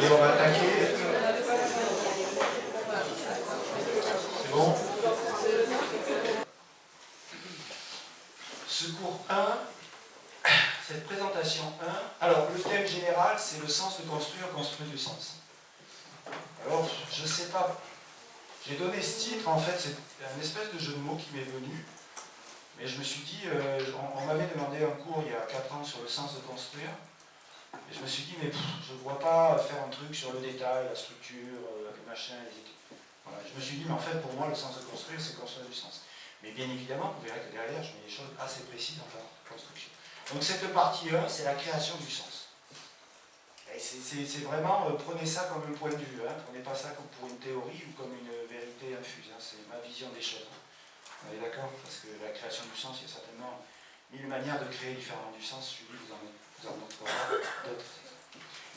Allez, on va attaquer. C'est bon? Ce cours 1, cette présentation 1, alors le thème général, c'est le sens de construire du sens. Alors, je ne sais pas, j'ai donné ce titre, en fait, c'est un espèce de jeu de mots qui m'est venu, mais je me suis dit, on m'avait demandé un cours il y a 4 ans sur le sens de construire, et je me suis dit, mais je ne vois pas faire un truc sur le détail, la structure, le machin, les équipes. Voilà, je me suis dit, mais en fait, pour moi, le sens de construire, c'est construire du sens. Mais bien évidemment, vous verrez que derrière, je mets des choses assez précises dans la construction. Donc cette partie 1, c'est la création du sens. Et c'est vraiment, prenez ça comme un point de vue, hein, prenez pas ça comme pour une théorie ou comme une vérité infuse, hein, c'est ma vision des choses. On est d'accord? Parce que la création du sens, il y a certainement 1000 manières de créer différemment du sens, Julie vous en montrera d'autres.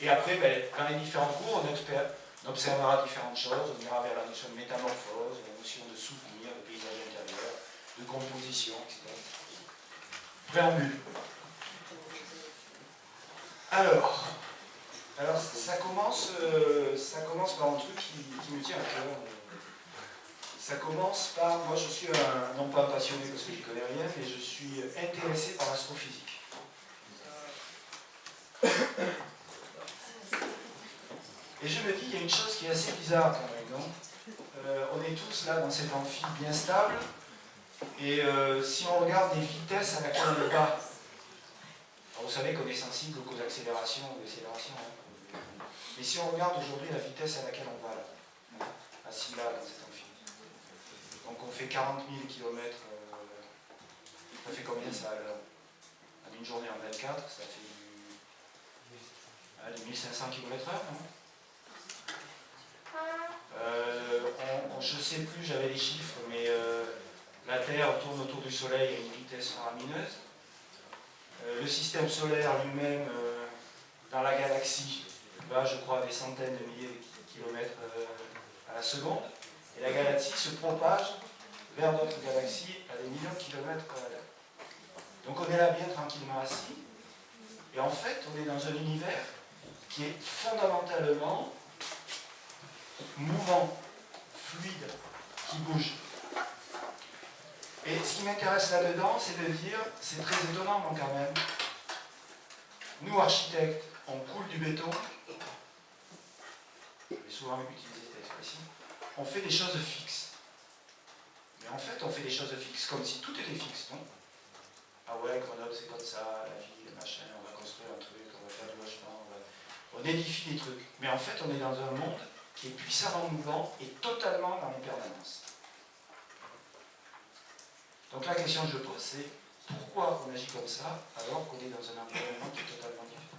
Et après, dans les différents cours, on observera différentes choses, on ira vers la notion de métamorphose, la notion de souvenir, de paysage intérieur, de composition, etc. Préambule. Alors ça commence par un truc qui me tient à cœur. Ça commence par, moi je suis non pas passionné parce que je ne connais rien, mais je suis intéressé par l'astrophysique. Et je me dis, il y a une chose qui est assez bizarre quand même, non? On est tous là dans cet amphi bien stable, et si on regarde les vitesses à laquelle on va, alors vous savez qu'on est sensible aux accélérations ou décélérations, hein. Mais si on regarde aujourd'hui la vitesse à laquelle on va là, assis là dans cet amphi, donc on fait 40 000 km, ça fait combien ça en une journée en 24? Ça fait du 1500 km/h, non? Je ne sais plus, j'avais les chiffres, mais la Terre tourne autour du Soleil à une vitesse faramineuse. Le système solaire lui-même, dans la galaxie, va, je crois, à des centaines de milliers de kilomètres à la seconde. Et la galaxie se propage vers d'autres galaxies à des millions de kilomètres à l'heure. Donc on est là bien tranquillement assis. Et en fait, on est dans un univers qui est fondamentalement mouvant, fluide, qui bouge. Et ce qui m'intéresse là-dedans, c'est de dire, c'est très étonnant quand même, nous architectes, on coule du béton, je vais souvent utiliser cette expression, on fait des choses fixes. Mais en fait, on fait des choses fixes comme si tout était fixe, non? Ah ouais, Grenoble c'est comme ça, la ville, machin, on va construire un truc, on va faire du logement, on édifie des trucs. Mais en fait, on est dans un monde qui est puissamment mouvant et totalement dans l'impermanence. Donc la question que je pose, c'est pourquoi on agit comme ça alors qu'on est dans un environnement qui est totalement différent?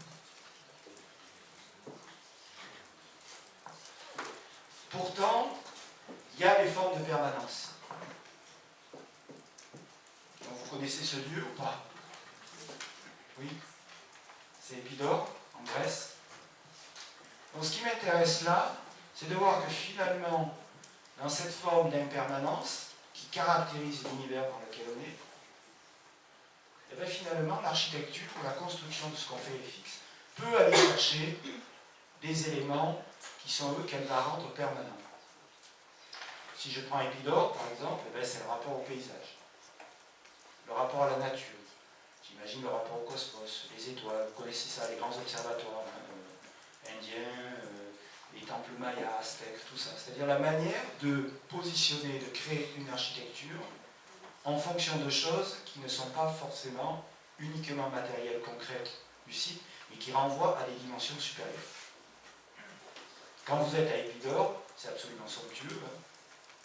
Pourtant, il y a des formes de permanence. Donc vous connaissez ce lieu ou pas? Oui? C'est Épidore, en Grèce. Donc ce qui m'intéresse là, c'est de voir que finalement, dans cette forme d'impermanence, qui caractérise l'univers dans lequel on est, et bien finalement, l'architecture, la construction de ce qu'on fait est fixe, peut aller chercher des éléments qui sont eux qu'elle va rendre permanents. Si je prends Épidore, par exemple, c'est le rapport au paysage, le rapport à la nature. J'imagine le rapport au cosmos, les étoiles, vous connaissez ça, les grands observatoires indiens, les temples mayas, aztèques, tout ça. C'est-à-dire la manière de positionner, de créer une architecture en fonction de choses qui ne sont pas forcément uniquement matérielles, concrètes du site, mais qui renvoient à des dimensions supérieures. Quand vous êtes à Épidore, c'est absolument somptueux, hein,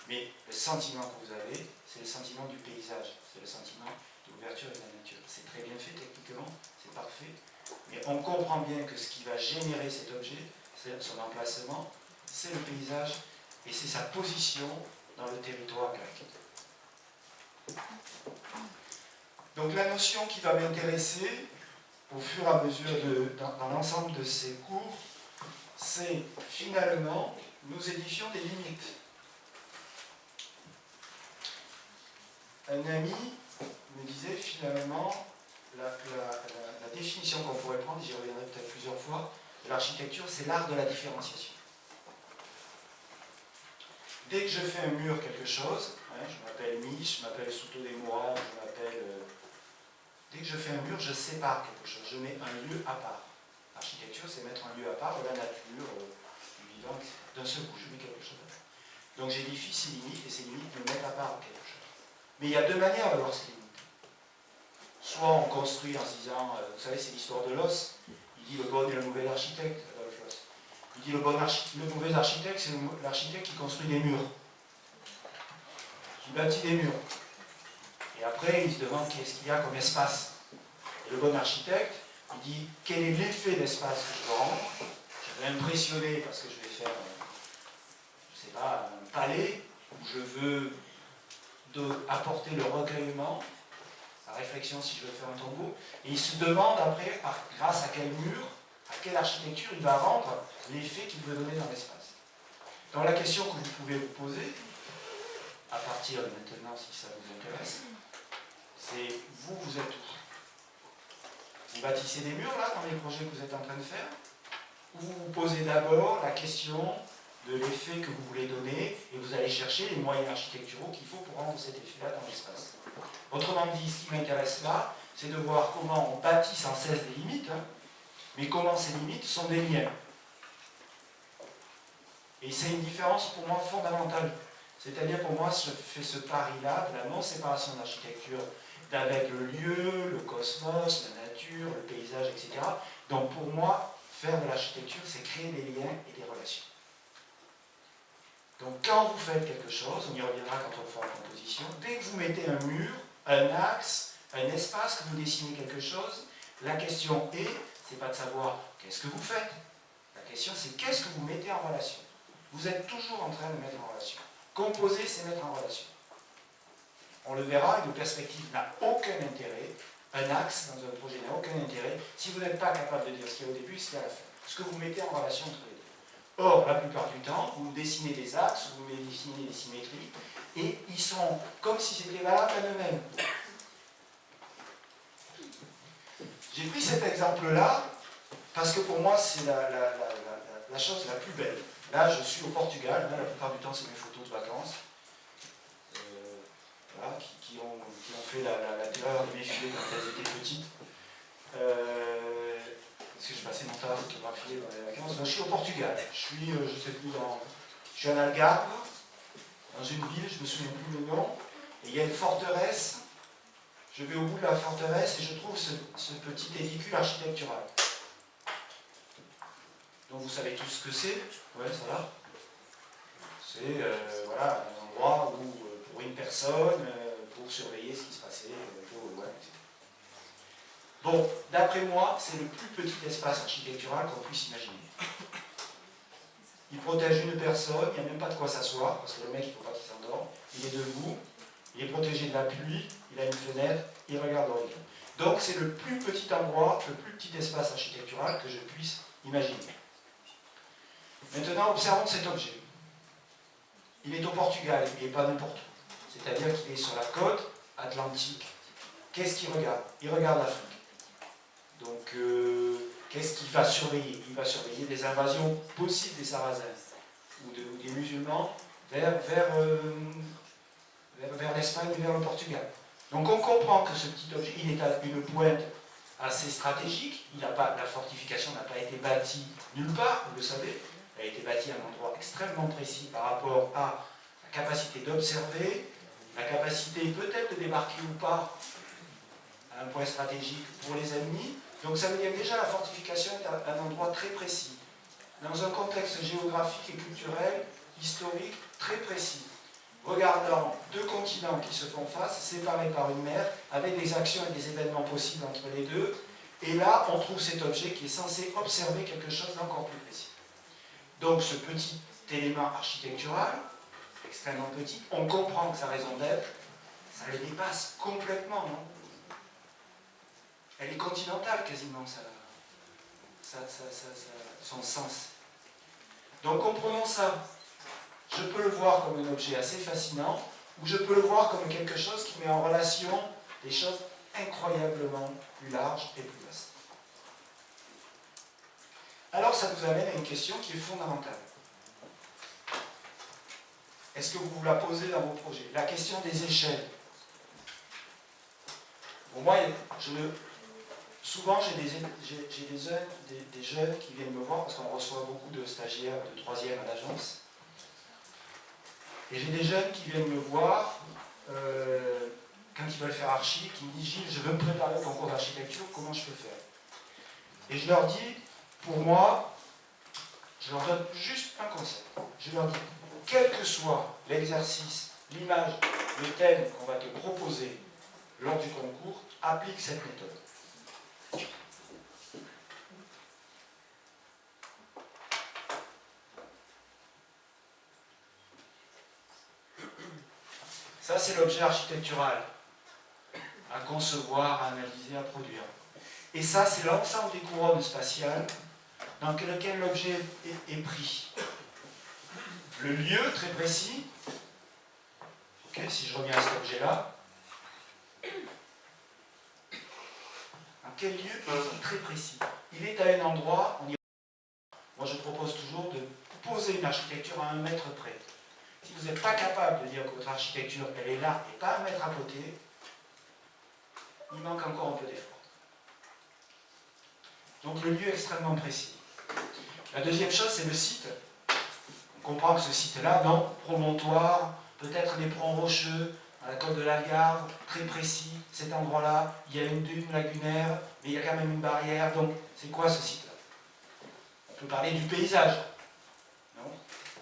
mais le sentiment que vous avez, c'est le sentiment du paysage, c'est le sentiment de l'ouverture de la nature. C'est très bien fait techniquement, c'est parfait, mais on comprend bien que ce qui va générer cet objet, c'est son emplacement, c'est le paysage et c'est sa position dans le territoire grec. Donc la notion qui va m'intéresser au fur et à mesure dans l'ensemble de ces cours, c'est finalement, nous édifions des limites. Un ami me disait finalement, la définition qu'on pourrait prendre, j'y reviendrai peut-être plusieurs fois, de l'architecture, c'est l'art de la différenciation. Dès que je fais un mur quelque chose, hein, je m'appelle Mich, je m'appelle Souto des Moura, je m'appelle... dès que je fais un mur, je sépare quelque chose, je mets un lieu à part. L'architecture, c'est mettre un lieu à part de la nature, du vivant, etc. D'un seul coup, je mets quelque chose à part. Donc j'édifie ces limites, et ces limites me mettent à part quelque chose. Mais il y a deux manières de voir ces limites. Soit on construit en se disant, vous savez, c'est l'histoire de l'os, il dit le bon et le mauvais architecte, Adolf Loos. Il dit le mauvais architecte, c'est l'architecte qui construit des murs, qui bâtit des murs. Et après, il se demande qu'est-ce qu'il y a comme espace. Et le bon architecte, il dit quel est l'effet d'espace que je veux rendre. Je vais impressionner parce que je vais faire, je sais pas, un palais où je veux apporter le recueillement, la réflexion si je veux faire un tombeau. Et il se demande après, grâce à quel mur, à quelle architecture il va rendre l'effet qu'il veut donner dans l'espace. Donc la question que vous pouvez vous poser, à partir de maintenant si ça vous intéresse, c'est vous êtes où? Vous bâtissez des murs là dans les projets que vous êtes en train de faire? Ou vous vous posez d'abord la question de l'effet que vous voulez donner et vous allez chercher les moyens architecturaux qu'il faut pour rendre cet effet-là dans l'espace. Autrement dit, ce qui m'intéresse là, c'est de voir comment on bâtit sans cesse des limites, hein, mais comment ces limites sont des liens. Et c'est une différence pour moi fondamentale. C'est-à-dire pour moi, je fais ce pari-là de la non-séparation de l'architecture d'avec le lieu, le cosmos, la nature, le paysage, etc. Donc pour moi, faire de l'architecture, c'est créer des liens et des relations. Donc quand vous faites quelque chose, on y reviendra quand on fera la composition, dès que vous mettez un mur, un axe, un espace, que vous dessinez quelque chose, la question est, c'est pas de savoir qu'est-ce que vous faites, la question c'est qu'est-ce que vous mettez en relation. Vous êtes toujours en train de mettre en relation. Composer, c'est mettre en relation. On le verra, une perspective n'a aucun intérêt, un axe dans un projet n'a aucun intérêt, si vous n'êtes pas capable de dire ce qu'il y a au début et ce qu'il y a à la fin. Ce que vous mettez en relation entre les deux. Or, la plupart du temps, vous dessinez des axes, vous dessinez des symétries, et ils sont comme si c'était valable à eux-mêmes. J'ai pris cet exemple-là, parce que pour moi, c'est la chose la plus belle. Là, je suis au Portugal, là, la plupart du temps, c'est mes photos de vacances. Voilà, qui ont fait la terreur de mes filles quand elles étaient petites. Parce que je passais mon temps à photographier dans les vacances. Donc, je suis au Portugal. Je suis, je sais plus, je suis en Algarve, dans une ville, je me souviens plus le nom, et il y a une forteresse. Je vais au bout de la forteresse et je trouve ce petit édicule architectural. Donc vous savez tous ce que c'est. Ouais, ça va. C'est voilà, un endroit où, pour une personne, pour surveiller ce qui se passait au loin, etc. Bon, d'après moi, c'est le plus petit espace architectural qu'on puisse imaginer. Il protège une personne, il n'y a même pas de quoi s'asseoir, parce que le mec, il ne faut pas qu'il s'endorme. Il est debout, il est protégé de la pluie, il a une fenêtre, il regarde l'horizon. Donc c'est le plus petit endroit, le plus petit espace architectural que je puisse imaginer. Maintenant, observons cet objet. Il est au Portugal, il n'est pas n'importe où. C'est-à-dire qu'il est sur la côte atlantique. Qu'est-ce qu'il regarde? Il regarde l'Afrique. Donc, qu'est-ce qu'il va surveiller? Il va surveiller des invasions possibles des Sarrasins ou des musulmans vers l'Espagne et vers le Portugal. Donc on comprend que ce petit objet, il est à une pointe assez stratégique. La fortification n'a pas été bâtie nulle part, vous le savez. Elle a été bâtie à un endroit extrêmement précis par rapport à la capacité d'observer, la capacité peut-être de débarquer ou pas à un point stratégique pour les ennemis. Donc ça veut dire que déjà la fortification est à un endroit très précis, dans un contexte géographique et culturel, historique très précis. Regardant deux continents qui se font face, séparés par une mer, avec des actions et des événements possibles entre les deux, et là on trouve cet objet qui est censé observer quelque chose d'encore plus précis. Donc ce petit élément architectural, extrêmement petit, on comprend que sa raison d'être, ça le dépasse complètement, non? Elle est continentale quasiment, son sens. Donc comprenons ça. Je peux le voir comme un objet assez fascinant, ou je peux le voir comme quelque chose qui met en relation des choses incroyablement plus larges et plus vastes. Alors ça nous amène à une question qui est fondamentale. Est-ce que vous vous la posez dans vos projets? La question des échelles. Pour moi, souvent j'ai des jeunes qui viennent me voir, parce qu'on reçoit beaucoup de stagiaires de 3e à l'agence. Et j'ai des jeunes qui viennent me voir quand ils veulent faire archi, qui me disent: Gilles, je veux me préparer au concours d'architecture, comment je peux faire? Et je leur dis, pour moi, je leur donne juste un concept. Je leur dis, quel que soit l'exercice, l'image, le thème qu'on va te proposer lors du concours, applique cette méthode. Ça, c'est l'objet architectural à concevoir, à analyser, à produire. Et ça, c'est l'ensemble des couronnes spatiales dans lequel l'objet est pris. Le lieu, très précis. Okay, si je reviens à cet objet-là. Dans quel lieu est-il très précis? Il est à un endroit, moi je propose toujours de poser une architecture à 1 mètre près. Si vous n'êtes pas capable de dire que votre architecture, elle est là et pas 1 mètre à côté, il manque encore un peu d'effort. Donc le lieu est extrêmement précis. La deuxième chose, c'est le site. On comprend que ce site-là, non, promontoire, peut-être des ponts rocheux, à la côte de l'Algarve, très précis, cet endroit-là, il y a une dune lagunaire, mais il y a quand même une barrière, donc c'est quoi ce site-là? On peut parler du paysage. Non?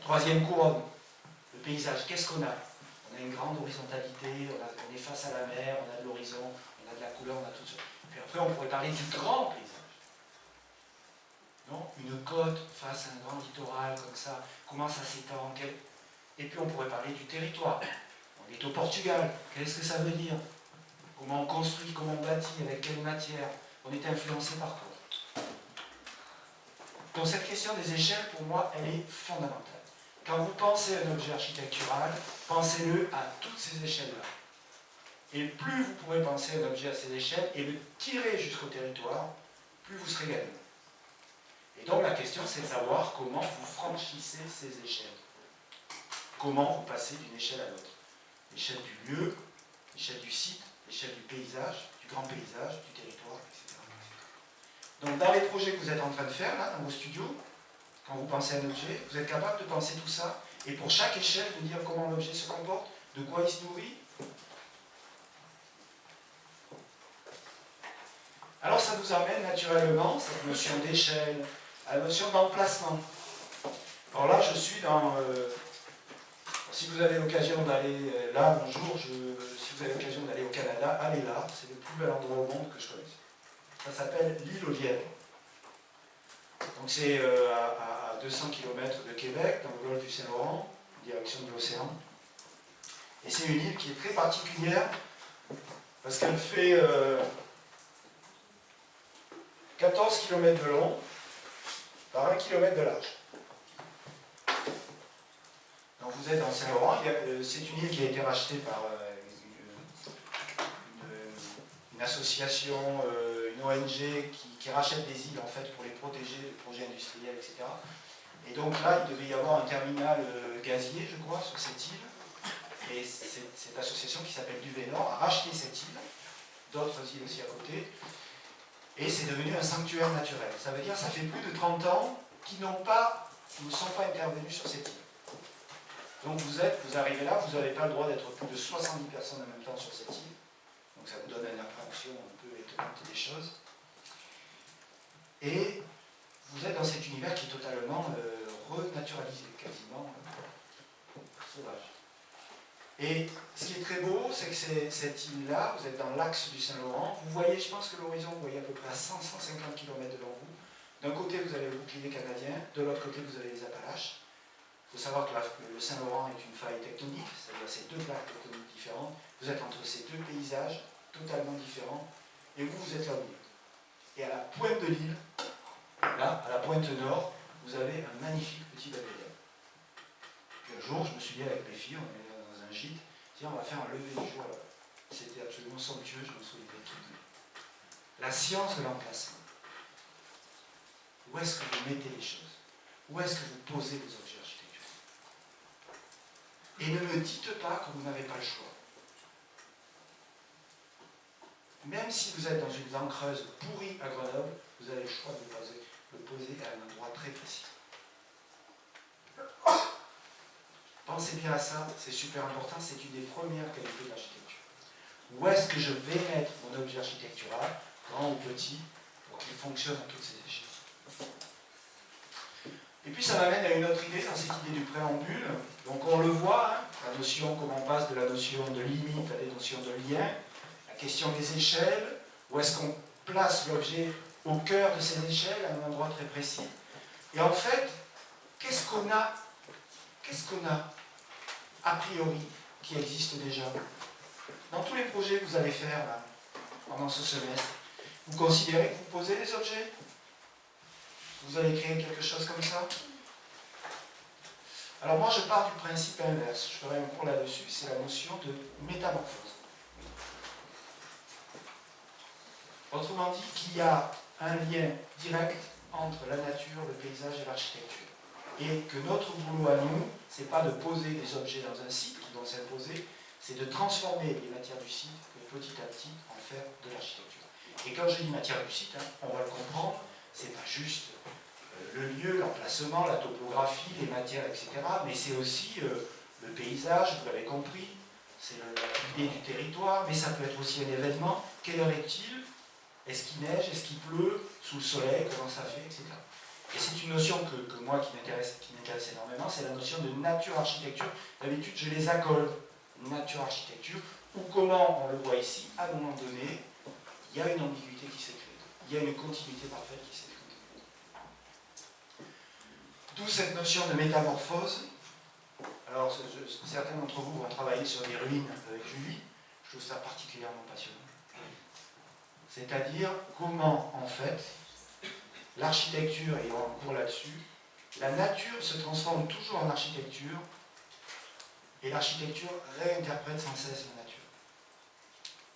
3e couronne, le paysage, qu'est-ce qu'on a? On a une grande horizontalité, on est face à la mer, on a de l'horizon, on a de la couleur, on a tout ça. Puis après, on pourrait parler du grand paysage. Non? Une côte face à un grand littoral comme ça, comment ça s'étend? Et puis on pourrait parler du territoire. On est au Portugal, qu'est-ce que ça veut dire? Comment on construit, comment on bâtit, avec quelle matière? On est influencé par quoi? Donc cette question des échelles, pour moi, elle est fondamentale. Quand vous pensez à un objet architectural, pensez-le à toutes ces échelles-là. Et plus vous pourrez penser à un objet à ces échelles et le tirer jusqu'au territoire, plus vous serez gagnant. Et donc la question, c'est de savoir comment vous franchissez ces échelles. Comment vous passez d'une échelle à l'autre. L'échelle du lieu, l'échelle du site, l'échelle du paysage, du grand paysage, du territoire, etc. Donc dans les projets que vous êtes en train de faire, là, dans vos studios, quand vous pensez à un objet, vous êtes capable de penser tout ça, et pour chaque échelle, de dire comment l'objet se comporte, de quoi il se nourrit. Alors ça nous amène naturellement, cette notion d'échelle, à la notion d'emplacement. Alors là, je suis dans... si vous avez l'occasion d'aller là un jour, si vous avez l'occasion d'aller au Canada, allez là, c'est le plus bel endroit au monde que je connaisse. Ça s'appelle l'île aux Lièvres. Donc c'est à 200 km de Québec, dans le golfe du Saint-Laurent, en direction de l'océan. Et c'est une île qui est très particulière, parce qu'elle fait 14 km de long par 1 km de large. Donc vous êtes dans le Saint-Laurent, c'est une île qui a été rachetée par une association, une ONG qui rachète des îles en fait pour les protéger de projets industriels, etc. Et donc là, il devait y avoir un terminal gazier, je crois, sur cette île. Et cette association qui s'appelle Duvénor a racheté cette île, d'autres îles aussi à côté, et c'est devenu un sanctuaire naturel. Ça veut dire que ça fait plus de 30 ans qu'ils ne sont pas intervenus sur cette île. Donc vous arrivez là, vous n'avez pas le droit d'être plus de 70 personnes en même temps sur cette île. Donc ça vous donne une appréhension un peu étonnante des choses. Et vous êtes dans cet univers qui est totalement renaturalisé, quasiment sauvage. Et ce qui est très beau, c'est que cette île-là, vous êtes dans l'axe du Saint-Laurent, vous voyez, je pense que l'horizon, vous voyez à peu près à 100-150 km devant vous. D'un côté, vous avez le bouclier canadien, de l'autre côté, vous avez les Appalaches. Il faut savoir que le Saint-Laurent est une faille tectonique, c'est-à-dire ces deux plaques tectoniques différentes. Vous êtes entre ces deux paysages totalement différents, et vous êtes là au milieu. Et à la pointe de l'île, là, à la pointe nord, vous avez un magnifique petit belvédère. Puis un jour, je me suis dit avec mes filles, on est dans un gîte, tiens, on va faire un lever du jour là-bas. C'était absolument somptueux, je me souviens de tout. La science de l'emplacement. Où est-ce que vous mettez les choses? Où est-ce que vous posez les objets architecturaux? Et ne me dites pas que vous n'avez pas le choix. Même si vous êtes dans une zone creuse pourrie à Grenoble, vous avez le choix de le poser à un endroit très précis. Pensez bien à ça, c'est super important, c'est une des premières qualités de l'architecture. Où est-ce que je vais mettre mon objet architectural, grand ou petit, pour qu'il fonctionne à toutes ses échelles? Et puis ça m'amène à une autre idée, dans cette idée du préambule. Donc on le voit, hein, la notion, comment on passe de la notion de limite à la notion de lien, la question des échelles, où est-ce qu'on place l'objet au cœur de ces échelles, à un endroit très précis. Et en fait, qu'est-ce qu'on a a priori qui existe déjà? Dans tous les projets que vous allez faire là, pendant ce semestre, vous considérez que vous posez des objets? Vous allez créer quelque chose comme ça? Alors moi je pars du principe inverse, je ferai un cours là-dessus, c'est la notion de métamorphose. Autrement dit, qu'il y a un lien direct entre la nature, le paysage et l'architecture. Et que notre boulot à nous, c'est pas de poser des objets dans un site qui vont s'imposer, c'est de transformer les matières du site et petit à petit en faire de l'architecture. Et quand je dis matière du site, hein, on va le comprendre, c'est pas juste le lieu, l'emplacement, la topographie, les matières, etc. Mais c'est aussi le paysage, vous l'avez compris, c'est l'idée du territoire, mais ça peut être aussi un événement. Quelle heure est-il? Est-ce qu'il neige? Est-ce qu'il pleut? Sous le soleil? Comment ça fait? Etc. Et c'est une notion que moi qui m'intéresse énormément, c'est la notion de nature-architecture. D'habitude, je les accole, nature-architecture, ou comment on le voit ici, à un moment donné, il y a une ambiguïté qui s'est créée. Il y a une continuité parfaite qui s'est créée. D'où cette notion de métamorphose. Alors, certains d'entre vous vont travailler sur des ruines avec Julie. Je trouve ça particulièrement passionnant. C'est-à-dire comment, en fait, l'architecture, et on a un cours là-dessus, la nature se transforme toujours en architecture, et l'architecture réinterprète sans cesse la nature.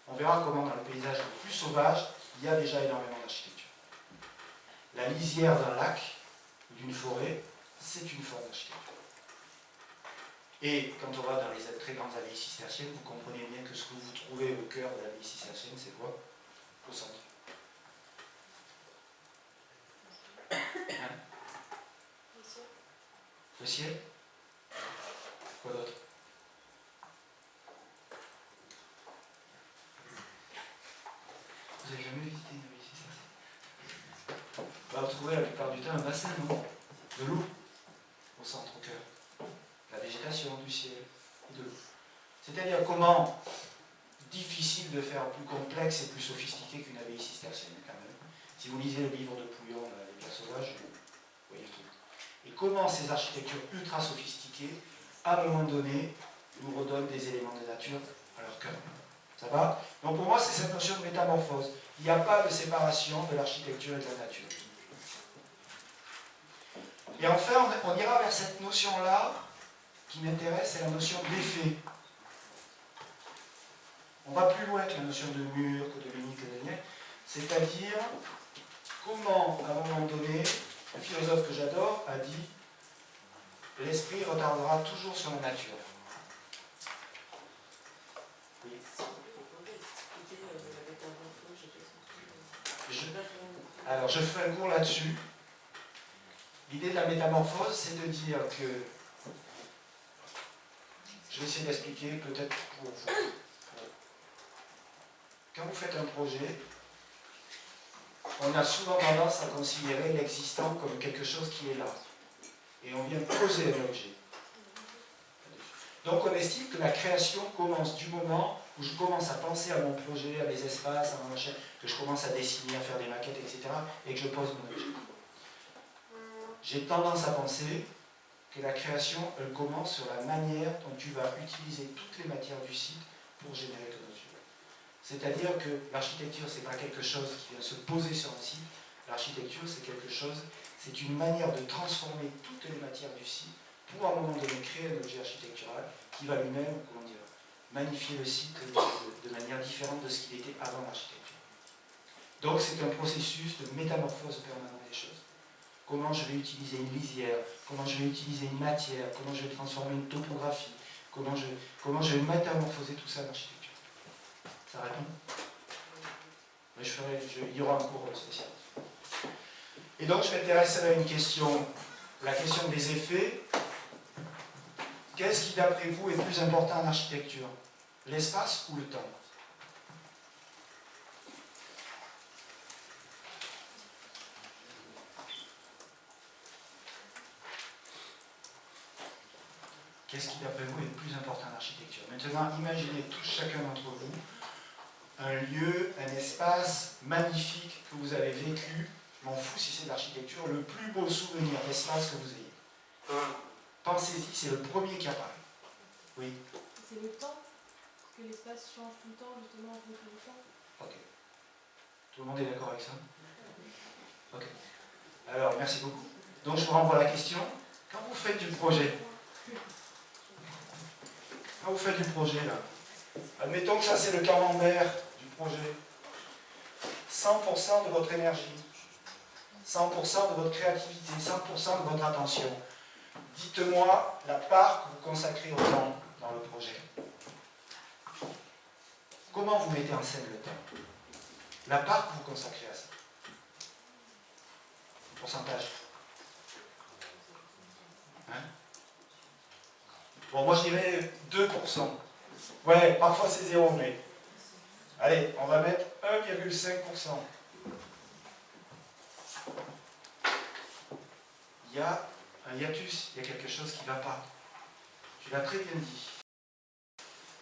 On verra comment dans le paysage le plus sauvage, il y a déjà énormément d'architecture. La lisière d'un lac ou d'une forêt, c'est une forme d'architecture. Et quand on va dans les très grandes abbayes cisterciennes, vous comprenez bien que ce que vous trouvez au cœur de l'abbaye cistercienne, c'est quoi? Au centre. Hein? Le ciel? Quoi d'autre? Vous n'avez jamais visité une abbaye cistercienne? On va retrouver la plupart du temps un bassin, non? De l'eau, au centre, au cœur. La végétation, du ciel et de l'eau. C'est-à-dire comment difficile de faire plus complexe et plus sophistiqué qu'une abbaye cistercienne, quand même. Si vous lisez le livre de Pouillon, Les Pierres sauvages, vous voyez le truc. Et comment ces architectures ultra sophistiquées, à un moment donné, nous redonnent des éléments de nature à leur cœur. Ça va? Donc pour moi, c'est cette notion de métamorphose. Il n'y a pas de séparation de l'architecture et de la nature. Et enfin, on ira vers cette notion-là qui m'intéresse, c'est la notion d'effet. On va plus loin que la notion de mur, que de limite, que de lien. C'est-à-dire, comment, à un moment donné, un philosophe que j'adore a dit « L'esprit retardera toujours sur la nature ». Oui. Alors, je fais un cours là-dessus. L'idée de la métamorphose, c'est de dire que, je vais essayer d'expliquer peut-être pour vous. Quand vous faites un projet, on a souvent tendance à considérer l'existant comme quelque chose qui est là. Et on vient poser un objet. Donc on estime que la création commence du moment où je commence à penser à mon projet, à mes espaces, à mon machin, que je commence à dessiner, à faire des maquettes, etc. et que je pose mon objet. J'ai tendance à penser que la création, elle commence sur la manière dont tu vas utiliser toutes les matières du site pour générer ton objet. C'est-à-dire que l'architecture, ce n'est pas quelque chose qui vient se poser sur un site. L'architecture, c'est quelque chose, c'est une manière de transformer toutes les matières du site pour, à un moment donné, créer un objet architectural qui va lui-même, comment dire, magnifier le site de manière différente de ce qu'il était avant l'architecture. Donc, c'est un processus de métamorphose permanente des choses. comment je vais utiliser une lisière, comment je vais utiliser une matière, comment je vais transformer une topographie, comment je vais métamorphoser tout ça en architecture. Ça répond? Mais il y aura un cours spécial. Et donc je m'intéresserai à une question, la question des effets. Qu'est-ce qui, d'après vous, est plus important en architecture? L'espace ou le temps? Qu'est-ce qui, d'après vous, est le plus important en architecture? Maintenant, imaginez tous, chacun d'entre vous, un lieu, un espace magnifique que vous avez vécu, je m'en fous si c'est de l'architecture, le plus beau souvenir d'espace que vous ayez. Pensez-y, c'est le premier qui apparaît. Oui. C'est le temps, que l'espace change tout le temps, justement, en fonction du temps. Ok. Tout le monde est d'accord avec ça? Ok. Alors, merci beaucoup. Donc, je vous renvoie à la question. Quand vous faites du projet, là, admettons que ça, c'est le camembert du projet. 100% de votre énergie, 100% de votre créativité, 100% de votre attention. Dites-moi la part que vous consacrez au temps dans le projet. Comment vous mettez en scène le temps? La part que vous consacrez à ça. Pourcentage. Hein? Bon, moi je dirais 2%. Ouais, parfois c'est 0, mais... Allez, on va mettre 1,5%. Il y a un hiatus, il y a quelque chose qui ne va pas. Tu l'as très bien dit.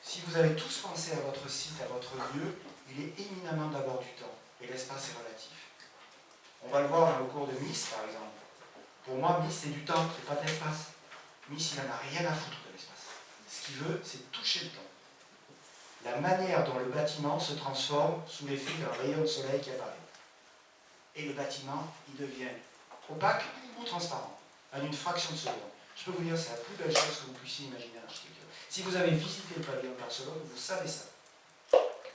Si vous avez tous pensé à votre site, à votre lieu, il est éminemment d'abord du temps. Et l'espace est relatif. On va le voir dans le cours de Miss, par exemple. Pour moi, Miss, c'est du temps, c'est pas de l'espace. Miss, il n'en a rien à foutre de l'espace. Ce qu'il veut, c'est toucher le temps. La manière dont le bâtiment se transforme sous l'effet d'un rayon de soleil qui apparaît. Et le bâtiment, il devient opaque ou transparent, en une fraction de seconde. Je peux vous dire, c'est la plus belle chose que vous puissiez imaginer en architecture. Si vous avez visité le pavillon de Barcelone, vous savez ça.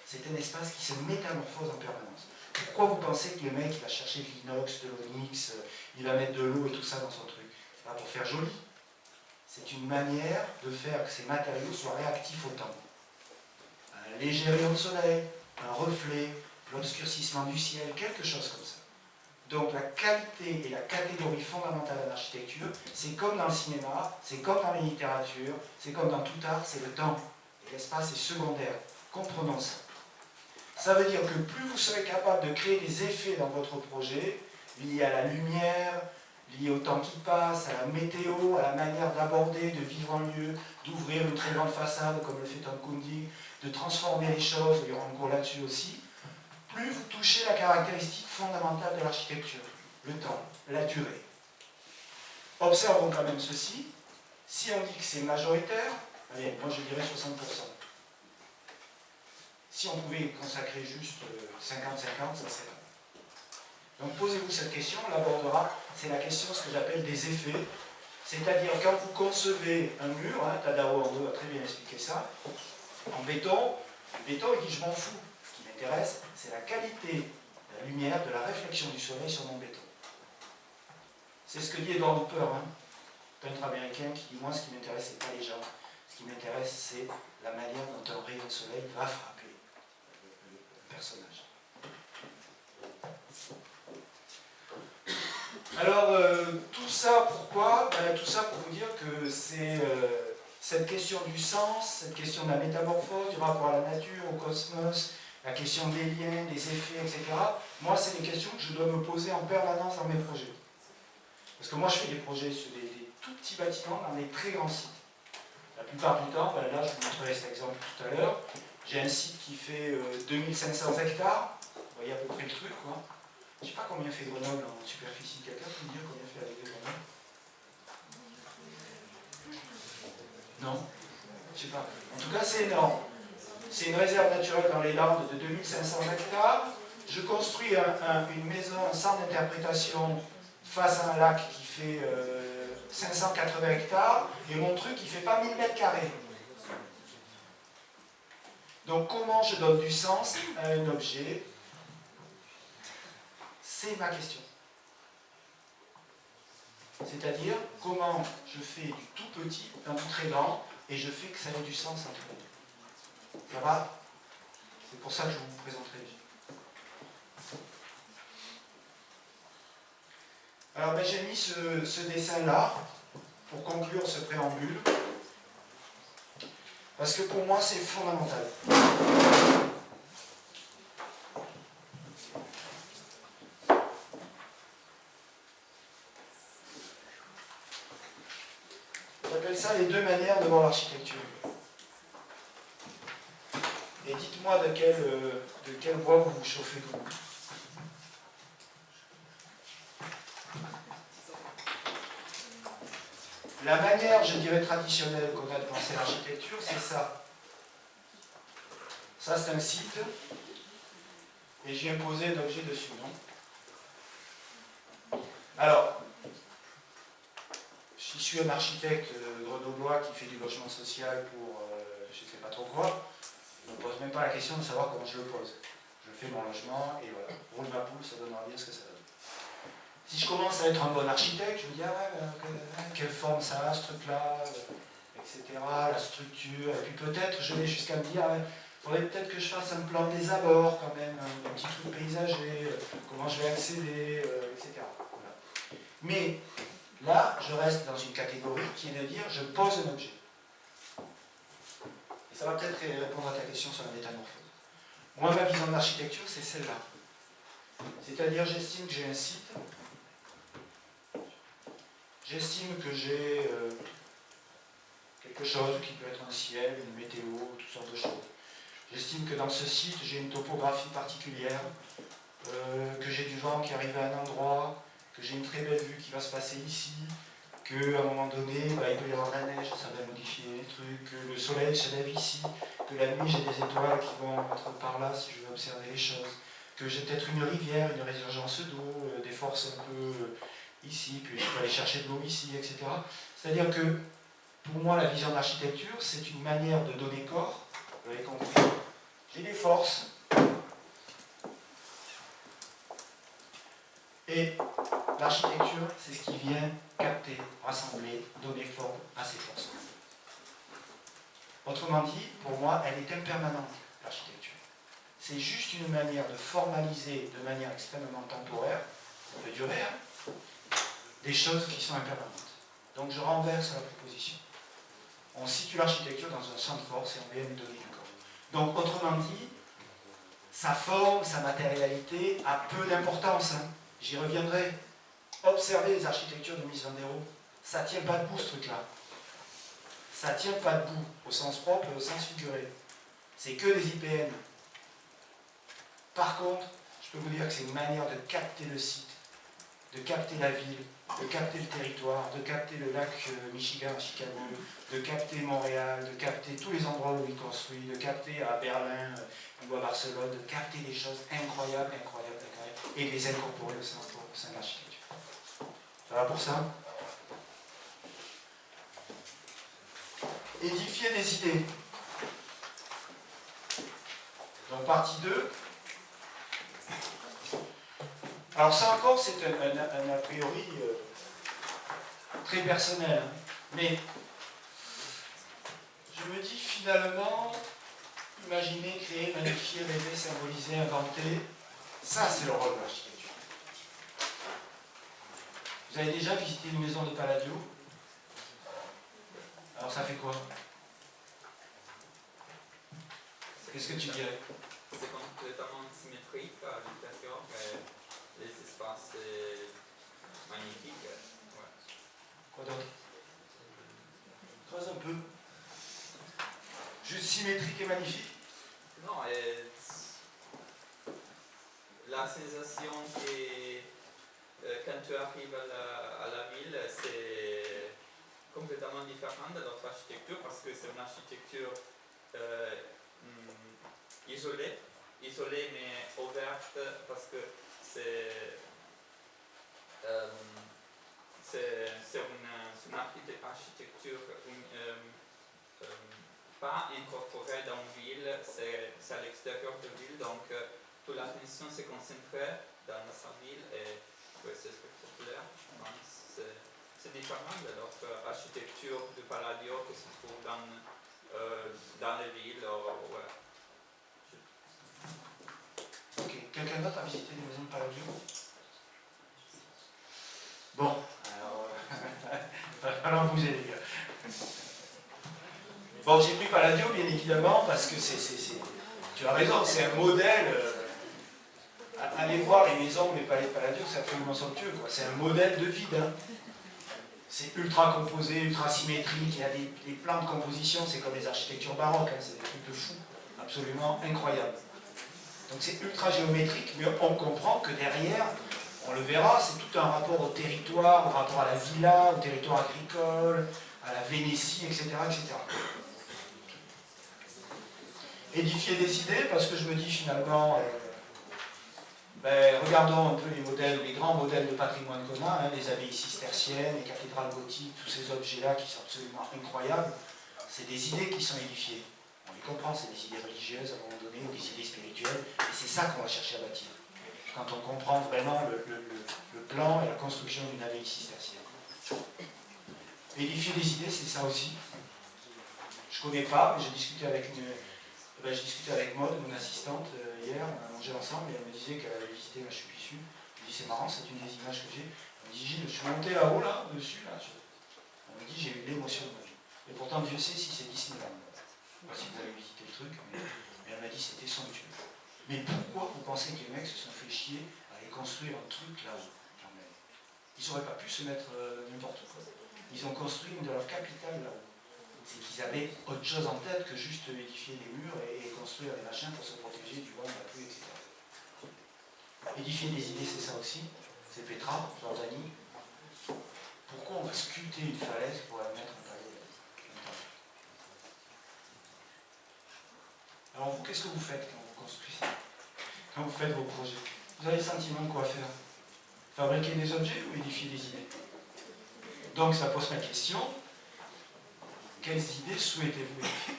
C'est un espace qui se métamorphose en permanence. Pourquoi vous pensez que le mec il va chercher de l'inox, de l'onyx, il va mettre de l'eau et tout ça dans son truc? C'est pas pour faire joli. C'est une manière de faire que ces matériaux soient réactifs au temps. Un léger rayon de soleil, un reflet, l'obscurcissement du ciel, quelque chose comme ça. Donc la qualité et la catégorie fondamentale de l'architecture, c'est comme dans le cinéma, c'est comme dans la littérature, c'est comme dans tout art, c'est le temps. Et l'espace est secondaire. Comprenons ça. Ça veut dire que plus vous serez capable de créer des effets dans votre projet, liés à la lumière, liés au temps qui passe, à la météo, à la manière d'aborder, de vivre un lieu, d'ouvrir une très grande façade comme le fait Tom Kundig, de transformer les choses, il y aura un cours là-dessus aussi, plus vous touchez la caractéristique fondamentale de l'architecture, le temps, la durée. Observons quand même ceci, si on dit que c'est majoritaire, allez, moi je dirais 60%. Si on pouvait consacrer juste 50-50, ça serait bon. Donc posez-vous cette question, on l'abordera, c'est la question, ce que j'appelle des effets, c'est-à-dire quand vous concevez un mur, hein, Tadao Ando a très bien expliqué ça, en béton, le béton il dit je m'en fous. Ce qui m'intéresse, c'est la qualité de la lumière, de la réflexion du soleil sur mon béton. C'est ce que dit Edward Hopper, hein, peintre américain, qui dit moi ce qui m'intéresse, c'est pas les gens. Ce qui m'intéresse, c'est la manière dont un rayon de soleil va frapper le personnage. Alors, tout ça, pourquoi? Tout ça pour vous dire que c'est cette question du sens, cette question de la métamorphose, du rapport à la nature, au cosmos, la question des liens, des effets, etc. Moi, c'est des questions que je dois me poser en permanence dans mes projets. Parce que moi, je fais des projets sur des tout petits bâtiments dans des très grands sites. La plupart du temps, là, je vous montrerai cet exemple tout à l'heure, j'ai un site qui fait 2500 hectares, vous voyez à peu près le truc, quoi. Je ne sais pas combien fait Grenoble en superficie. Quelqu'un peut me dire combien fait avec Grenoble? Non? Je ne sais pas. En tout cas, c'est énorme. C'est une réserve naturelle dans les Landes de 2500 hectares. Je construis une maison, un centre d'interprétation face à un lac qui fait 580 hectares et mon truc, il ne fait pas 1000 mètres carrés. Donc, comment je donne du sens à un objet? C'est ma question. C'est-à-dire comment je fais du tout petit dans du très grand et je fais que ça ait du sens entre les deux. Ça va? C'est pour ça que je vous présenterai. Alors ben, j'ai mis ce dessin-là pour conclure ce préambule, parce que pour moi c'est fondamental. J'appelle ça les deux manières de voir l'architecture. Et dites-moi de quelle voie vous vous chauffez vous. La manière, je dirais, traditionnelle qu'on a de penser l'architecture, c'est ça. Ça, c'est un site, et j'ai imposé un objet dessus, non? Alors, je suis un architecte grenoblois qui fait du logement social pour je ne sais pas trop quoi. Je ne me pose même pas la question de savoir comment je le pose. Je fais mon logement, et voilà. Roule ma poule, ça donnera bien ce que ça donne. Si je commence à être un bon architecte, je me dis, ah ouais, quelle forme ça a, ce truc-là, etc., la structure, et puis peut-être je vais jusqu'à me dire, il faudrait peut-être que je fasse un plan des abords quand même, un petit truc paysager, comment je vais accéder, etc. Voilà. Mais là, je reste dans une catégorie qui est de dire, je pose un objet. Et ça va peut-être répondre à ta question sur la métamorphose. Moi, ma vision de l'architecture, c'est celle-là. C'est-à-dire, j'estime que j'ai un site. J'estime que j'ai quelque chose qui peut être un ciel, une météo, toutes sortes de choses. J'estime que dans ce site, j'ai une topographie particulière, que j'ai du vent qui arrive à un endroit, que j'ai une très belle vue qui va se passer ici, qu'à un moment donné, il peut y avoir de la neige, ça va modifier les trucs, que le soleil se lève ici, que la nuit, j'ai des étoiles qui vont être par là si je veux observer les choses, que j'ai peut-être une rivière, une résurgence d'eau, des forces un peu ici, puis je peux aller chercher de l'eau ici, etc. C'est-à-dire que, pour moi, la vision d'architecture, c'est une manière de donner corps, vous avez compris, j'ai des forces, et l'architecture, c'est ce qui vient capter, rassembler, donner forme à ces forces. Autrement dit, pour moi, elle est impermanente, l'architecture. C'est juste une manière de formaliser de manière extrêmement temporaire, ça peut durer, des choses qui sont impermanentes. Donc je renverse la proposition. On situe l'architecture dans un champ de force et on vient lui donner du corps. Donc autrement dit, sa forme, sa matérialité a peu d'importance. J'y reviendrai. Observez les architectures de Mies van der Rohe. Ça ne tient pas debout ce truc-là. Ça ne tient pas debout, au sens propre et au sens figuré. C'est que des IPN. Par contre, je peux vous dire que c'est une manière de capter le site, de capter la ville, de capter le territoire, de capter le lac Michigan à Chicago, de capter Montréal, de capter tous les endroits où il construit, de capter à Berlin ou à Barcelone, de capter des choses incroyables, et de les incorporer au sein de l'architecture. Ça va pour ça? Édifier des idées. Donc partie 2. Alors ça encore, c'est un a priori très personnel. Mais je me dis finalement, imaginer, créer, magnifier, rêver, symboliser, inventer, ça c'est le rôle de l'architecture. Vous avez déjà visité une maison de Palladio? Alors ça fait quoi? Qu'est-ce que tu dirais? C'est complètement symétrique à l'intérieur, les espaces magnifiques. Ouais. Quoi d'autre? Creuse un peu. Juste symétrique et magnifique? Non, la sensation que quand tu arrives à la ville, c'est complètement différent de notre architecture parce que c'est une architecture isolée mais ouverte parce que c'est une architecture pas incorporée dans une ville, c'est à l'extérieur de la ville, donc toute l'attention s'est concentrée dans sa ville et c'est spectaculaire, je pense. c'est différent de l'autre architecture du Palladio qui se trouve dans les villes. Ouais. Ok, quelqu'un d'autre a visité les maisons de Palladio? Bon, alors, il va falloir vous aider, les gars. Bon, j'ai pris Palladio, bien évidemment, parce que tu as raison, c'est un modèle. Allez voir les maisons, les palais de Palladio, c'est absolument somptueux, quoi. C'est un modèle de vide. Hein. C'est ultra composé, ultra symétrique, il y a des plans de composition, c'est comme les architectures baroques, hein. C'est des trucs de fou, absolument incroyables. Donc c'est ultra géométrique, mais on comprend que derrière, on le verra, c'est tout un rapport au territoire, au rapport à la villa, au territoire agricole, à la Vénétie, etc. etc. Édifier des idées, parce que je me dis finalement, regardons un peu les modèles, les grands modèles de patrimoine commun, hein, les abbayes cisterciennes, les cathédrales gothiques, tous ces objets-là qui sont absolument incroyables, c'est des idées qui sont édifiées. On les comprend, c'est des idées religieuses à un moment donné, ou des idées spirituelles, et c'est ça qu'on va chercher à bâtir. Quand on comprend vraiment le plan et la construction d'une abbaye cistercienne. Édifier des idées, c'est ça aussi. Je ne connais pas, mais j'ai discuté avec Maud, mon assistante, hier, on a mangé ensemble, et elle me disait qu'elle avait visité la Chupissu. Je lui dis, c'est marrant, c'est une des images que j'ai. Elle me dit, Gilles, je suis monté là-haut, là, dessus, là. Elle me dit, j'ai eu l'émotion de ma vie. Et pourtant, Dieu sait si c'est Disneyland. Je ne sais pas si vous avez visité le truc, mais elle m'a dit, c'était somptueux. Mais pourquoi vous pensez que les mecs se sont fait chier à aller construire un truc là-haut? Ils n'auraient pas pu se mettre n'importe quoi. Ils ont construit une de leurs capitales là-haut. C'est qu'ils avaient autre chose en tête que juste édifier les murs et construire des machins pour se protéger du vent, de la pluie, etc. Édifier des idées, c'est ça aussi. C'est Petra, Jordanie. Pourquoi on va sculpter une falaise pour la mettre en palais? Alors vous, qu'est-ce que vous faites quand vous construisez? Quand vous faites vos projets? Vous avez le sentiment de quoi faire? Fabriquer des objets ou édifier des idées? Donc ça pose la question. Quelles idées souhaitez-vous édifier?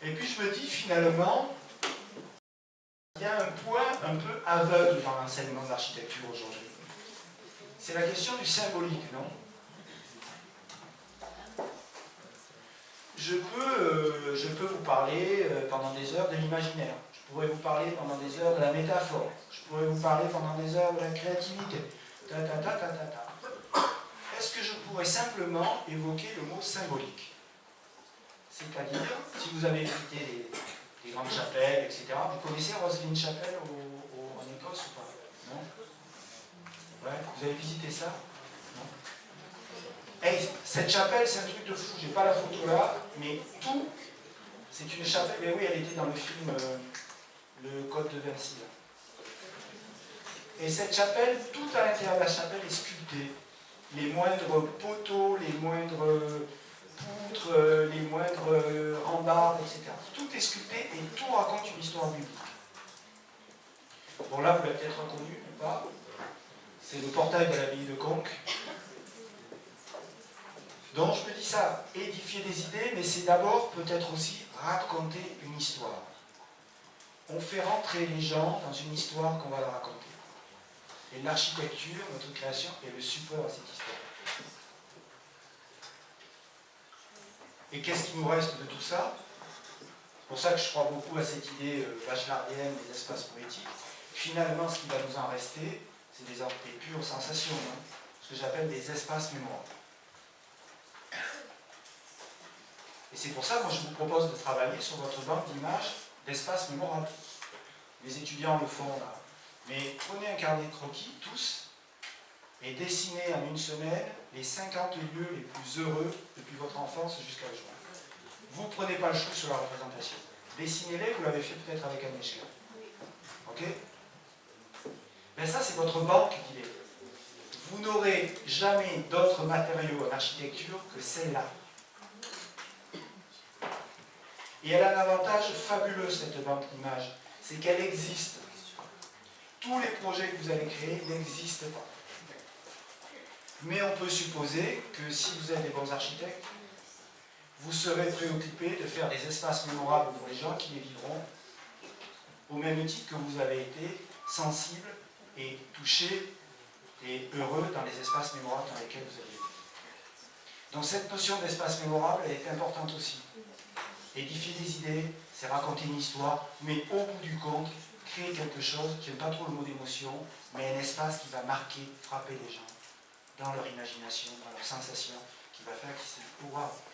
Et puis je me dis finalement, il y a un point un peu aveugle dans l'enseignement de l'architecture aujourd'hui. C'est la question du symbolique, non? Je peux vous parler pendant des heures de l'imaginaire. Je pourrais vous parler pendant des heures de la métaphore. Je pourrais vous parler pendant des heures de la créativité. Est-ce que je pourrais simplement évoquer le mot symbolique? C'est-à-dire, si vous avez visité les grandes chapelles, etc., vous connaissez Rosslyn Chapel en Écosse ou pas? Non? Ouais, vous avez visité ça? Non? Hey, cette chapelle, c'est un truc de fou. J'ai pas la photo là, mais tout, c'est une chapelle. Mais oui, elle était dans le film Le Code de Vinci. Là. Et cette chapelle, tout à l'intérieur de la chapelle est sculpté. Les moindres poteaux, les moindres poutres, les moindres rambardes, etc. Tout est sculpté et tout raconte une histoire biblique. Bon là, vous l'avez peut-être reconnu ou pas. C'est le portail de l'abbaye de Conques. Donc je me dis ça, édifier des idées, mais c'est d'abord peut-être aussi raconter une histoire. On fait rentrer les gens dans une histoire qu'on va leur raconter. Et l'architecture, notre création, est le support à cette histoire. Et qu'est-ce qui nous reste de tout ça? C'est pour ça que je crois beaucoup à cette idée bachelardienne des espaces poétiques. Finalement, ce qui va nous en rester, c'est des pures sensations, hein, ce que j'appelle des espaces mémorables. Et c'est pour ça, moi, je vous propose de travailler sur votre banque d'images d'espaces mémorables. Les étudiants le font là. Mais prenez un carnet de croquis, tous, et dessinez en une semaine les 50 lieux les plus heureux depuis votre enfance jusqu'à aujourd'hui. Vous ne prenez pas le chou sur la représentation. Dessinez-les, vous l'avez fait peut-être avec un échelle. Ok? Ben ça, c'est votre banque d'idées. Vous n'aurez jamais d'autres matériaux en architecture que celle-là. Et elle a un avantage fabuleux, cette banque d'images. C'est qu'elle existe. Tous les projets que vous allez créer n'existent pas. Mais on peut supposer que si vous êtes des bons architectes, vous serez préoccupés de faire des espaces mémorables pour les gens qui les vivront au même titre que vous avez été sensibles et touchés et heureux dans les espaces mémorables dans lesquels vous avez été. Donc cette notion d'espace mémorable elle est importante aussi. Édifier des idées, c'est raconter une histoire, mais au bout du compte, créer quelque chose, j'aime pas trop le mot d'émotion, mais un espace qui va marquer, frapper les gens, dans leur imagination, dans leurs sensations, qui va faire qu'ils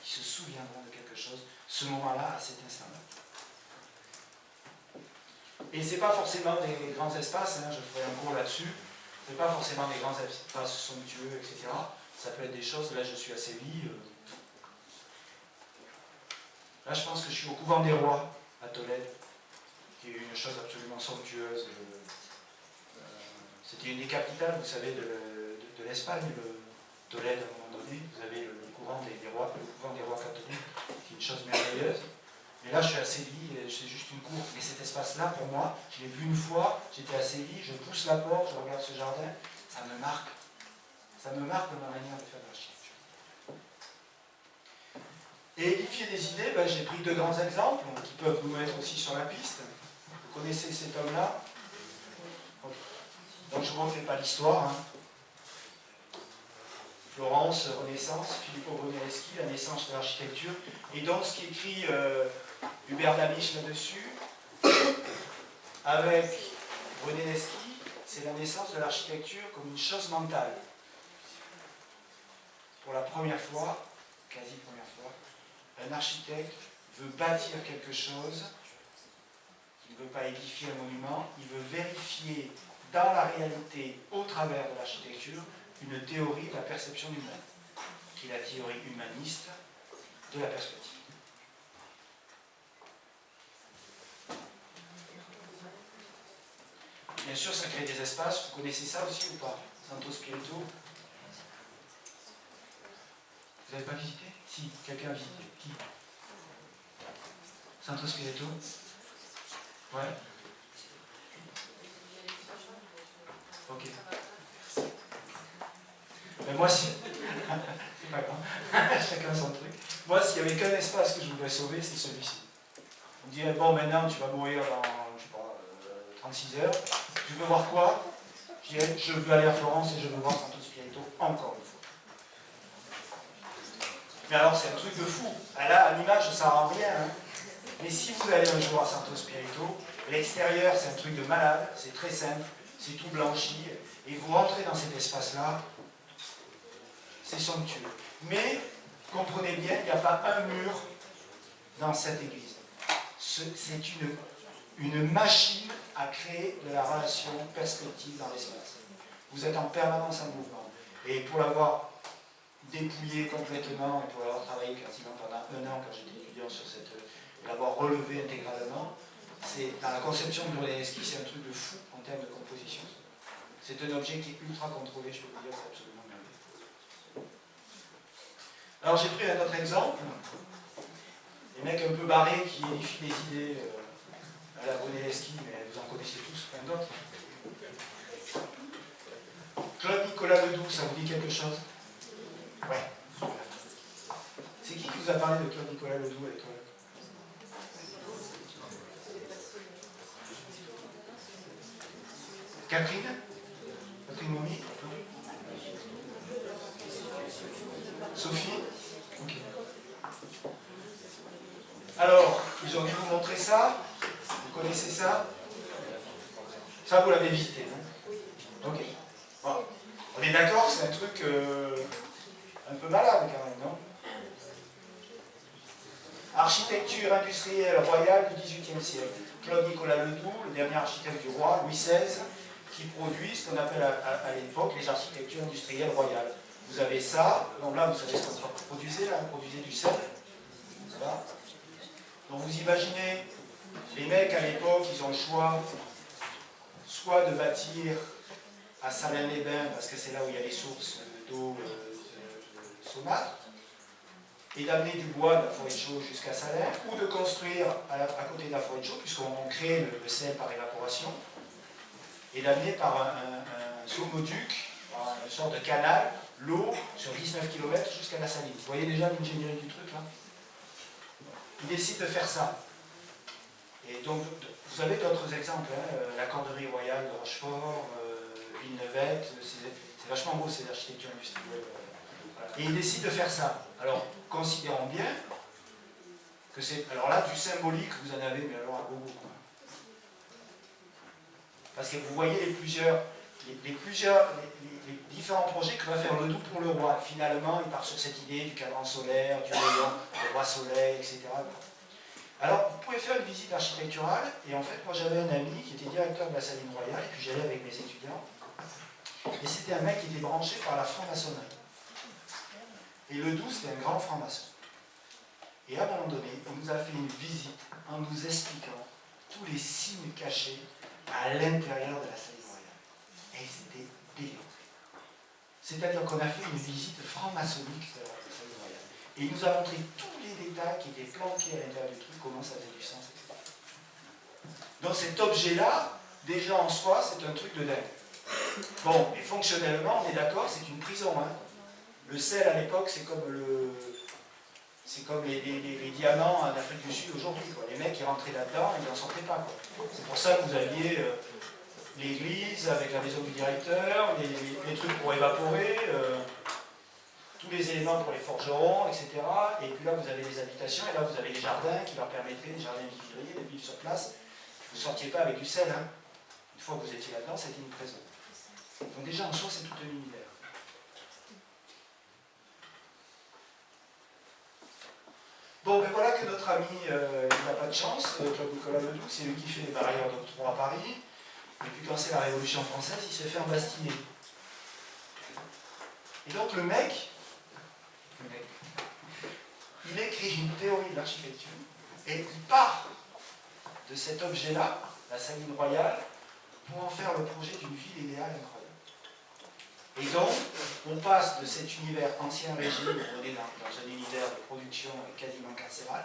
se souviendront de quelque chose, ce moment-là, à cet instant-là. Et c'est pas forcément des grands espaces, hein, je ferai un cours là-dessus, c'est pas forcément des grands espaces somptueux, etc. Ça peut être des choses, là je suis à Séville, là je pense que je suis au couvent des rois, à Tolède, qui est une chose absolument somptueuse. C'était une des capitales, vous savez, de l'Espagne, Tolède à un moment donné, vous avez le couvent des rois, le couvent des rois catholiques, qui est une chose merveilleuse. Et là, je suis à Séville, c'est juste une cour. Mais cet espace-là, pour moi, je l'ai vu une fois, j'étais à Séville, je pousse la porte, je regarde ce jardin, ça me marque. Ça me marque dans ma manière de faire de l'architecture. Et édifier des idées, ben, j'ai pris deux grands exemples qui peuvent nous mettre aussi sur la piste. Vous connaissez cet homme-là? Donc je ne vous refais pas l'histoire. Hein. Florence, Renaissance, Filippo Brunelleschi, la naissance de l'architecture. Et donc ce qui écrit Hubert Damisch là-dessus, avec Brunelleschi, c'est la naissance de l'architecture comme une chose mentale. Pour la première fois, quasi première fois, un architecte veut bâtir quelque chose, il ne veut pas édifier un monument, il veut vérifier dans la réalité, au travers de l'architecture, une théorie de la perception humaine, qui est la théorie humaniste de la perspective. Bien sûr, ça crée des espaces, vous connaissez ça aussi ou pas? Santo Spirito. Vous n'avez pas visité? Si, quelqu'un a visité. Qui? Santo Spirito? Ouais. Ok. Mais moi, si. C'est pas grave. Chacun son truc. Moi, s'il n'y avait qu'un espace que je voudrais sauver, c'est celui-ci. On me dirait, bon, maintenant, tu vas mourir dans, je sais pas, 36 heures. Tu veux voir quoi? Je dirais, je veux aller à Florence et je veux voir Santo Spirito encore une fois. Mais alors, c'est un truc de fou. Là, à l'image, ça ne rend rien. Hein. Mais si vous allez un jour à Santo Spirito, l'extérieur, c'est un truc de malade, c'est très simple, c'est tout blanchi, et vous rentrez dans cet espace-là, c'est somptueux. Mais, comprenez bien, il n'y a pas un mur dans cette église. C'est une machine à créer de la relation perspective dans l'espace. Vous êtes en permanence en mouvement. Et pour l'avoir dépouillé complètement, et pour avoir travaillé quasiment pendant 1 an quand j'étais étudiant sur cette... et l'avoir relevé intégralement, c'est dans la conception de Brunelleschi, c'est un truc de fou en termes de composition. C'est un objet qui est ultra contrôlé, je peux vous dire, c'est absolument merveilleux. Alors j'ai pris un autre exemple, les mecs un peu barrés qui édifient des idées à la Brunelleschi, mais vous en connaissez tous, plein d'autres. Claude Nicolas Ledoux, ça vous dit quelque chose? Ouais. C'est qui vous a parlé de Claude Nicolas Ledoux à l'école? Catherine? Catherine Moumi? Sophie? Ok. Alors, ils ont dû vous montrer ça. Vous connaissez ça? Ça, vous l'avez visité, non? Ok. Bon. On est d'accord, c'est un truc un peu malade quand même, non? Architecture industrielle royale du XVIIIe siècle. Claude Nicolas Ledoux, le dernier architecte du roi, Louis XVI, qui produit ce qu'on appelle à l'époque les architectures industrielles royales. Vous avez ça, donc là vous savez ce qu'on produisait, là, on produisait du sel. Voilà. Donc vous imaginez, les mecs à l'époque, ils ont le choix soit de bâtir à Salins-les-Bains, parce que c'est là où il y a les sources d'eau saumâtre, et d'amener du bois de la forêt de chaux jusqu'à Salins, ou de construire à côté de la forêt de chaux, puisqu'on crée le sel par évaporation, et d'amener par un saumoduc, par une sorte de canal, l'eau sur 19 km jusqu'à la saline. Vous voyez déjà l'ingénierie du truc là? Ils décident de faire ça. Et donc, vous avez d'autres exemples, hein, la Corderie royale de Rochefort, Villeneuve, C'est vachement beau, c'est l'architecture industrielle. Voilà. Et il décide de faire ça. Alors, considérons bien que c'est... Alors là, du symbolique, vous en avez, mais alors à gogo, quoi. Parce que vous voyez les différents projets que va faire Ledoux pour le roi. Finalement, il part sur cette idée du cadran solaire, du rayon, du roi soleil, etc. Alors, vous pouvez faire une visite architecturale, et en fait, moi j'avais un ami qui était directeur de la Saline Royale, et puis j'allais avec mes étudiants, et c'était un mec qui était branché par la franc-maçonnerie. Et Ledoux, c'était un grand franc-maçon. Et à un moment donné, il nous a fait une visite en nous expliquant tous les signes cachés à l'intérieur de la Saline Royale. Et c'était délirant. C'est-à-dire qu'on a fait une visite franc-maçonnique de la Saline Royale. Et il nous a montré tous les détails qui étaient planqués à l'intérieur du truc, comment ça faisait du sens, etc. Donc cet objet-là, déjà en soi, c'est un truc de dingue. Bon, et fonctionnellement, on est d'accord, c'est une prison. Hein. Le sel à l'époque, c'est comme les diamants en Afrique du Sud aujourd'hui. Les mecs, ils rentraient là-dedans et ils n'en sortaient pas. C'est pour ça que vous aviez l'église avec la maison du directeur, les trucs pour évaporer, tous les éléments pour les forgerons, etc. Et puis là, vous avez les habitations, et là, vous avez les jardins qui leur permettraient, les jardins vivriers, de vivre sur place. Vous ne sortiez pas avec du sel. Hein. Une fois que vous étiez là-dedans, c'était une prison. Donc déjà, en soi, c'est tout un univers. Bon, ben voilà que notre ami, il n'a pas de chance, Claude-Nicolas Ledoux, c'est lui qui fait les barrières d'octroi à Paris, et puis quand c'est la Révolution française, il se fait embastiller. Et donc le mec, il écrit une théorie de l'architecture, et il part de cet objet-là, la Saline Royale, pour en faire le projet d'une ville idéale incroyable. Et donc, on passe de cet univers ancien régime, on est dans un univers de production quasiment carcéral,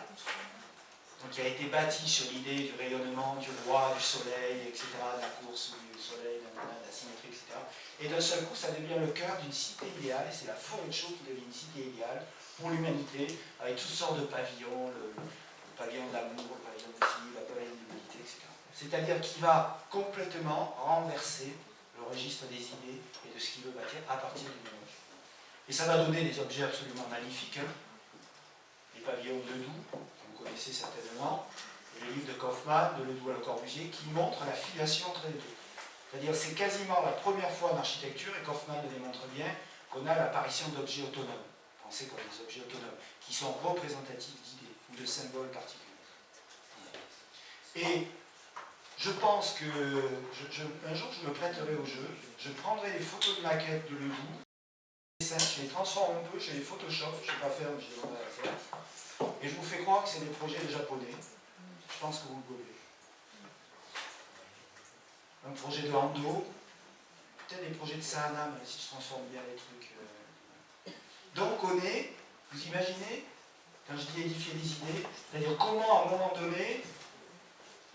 donc qui a été bâti sur l'idée du rayonnement du roi, du soleil, etc., de la course du soleil, de la symétrie, etc. Et d'un seul coup, ça devient le cœur d'une cité idéale, et c'est la forêt de Chaux qui devient une cité idéale pour l'humanité, avec toutes sortes de pavillons, le pavillon d'amour, le pavillon de ci, le pavillon de l'humanité, etc. C'est-à-dire qu'il va complètement renverser le registre des idées et de ce qu'il veut bâtir à partir du mélange. Et ça va donner des objets absolument magnifiques. Hein. Les pavillons de Ledoux, que vous connaissez certainement, et les livres de Kaufmann, de Ledoux à Le Corbusier, qui montrent la filiation entre les deux. C'est-à-dire c'est quasiment la première fois en architecture, et Kaufmann le démontre bien, qu'on a l'apparition d'objets autonomes. Pensez comme des objets autonomes, qui sont représentatifs d'idées ou de symboles particuliers. Et je pense que un jour je me prêterai au jeu, je prendrai les photos de maquettes de Ledoux, je les transforme un peu, je les Photoshop, je ne sais pas faire, mais j'ai demandé à faire, et je vous fais croire que c'est des projets de japonais. Je pense que vous le pouvez. Un projet de Ando, peut-être des projets de Sahana, même si je transforme bien les trucs. Donc on est, vous imaginez, quand je dis édifier des idées, c'est-à-dire comment à un moment donné,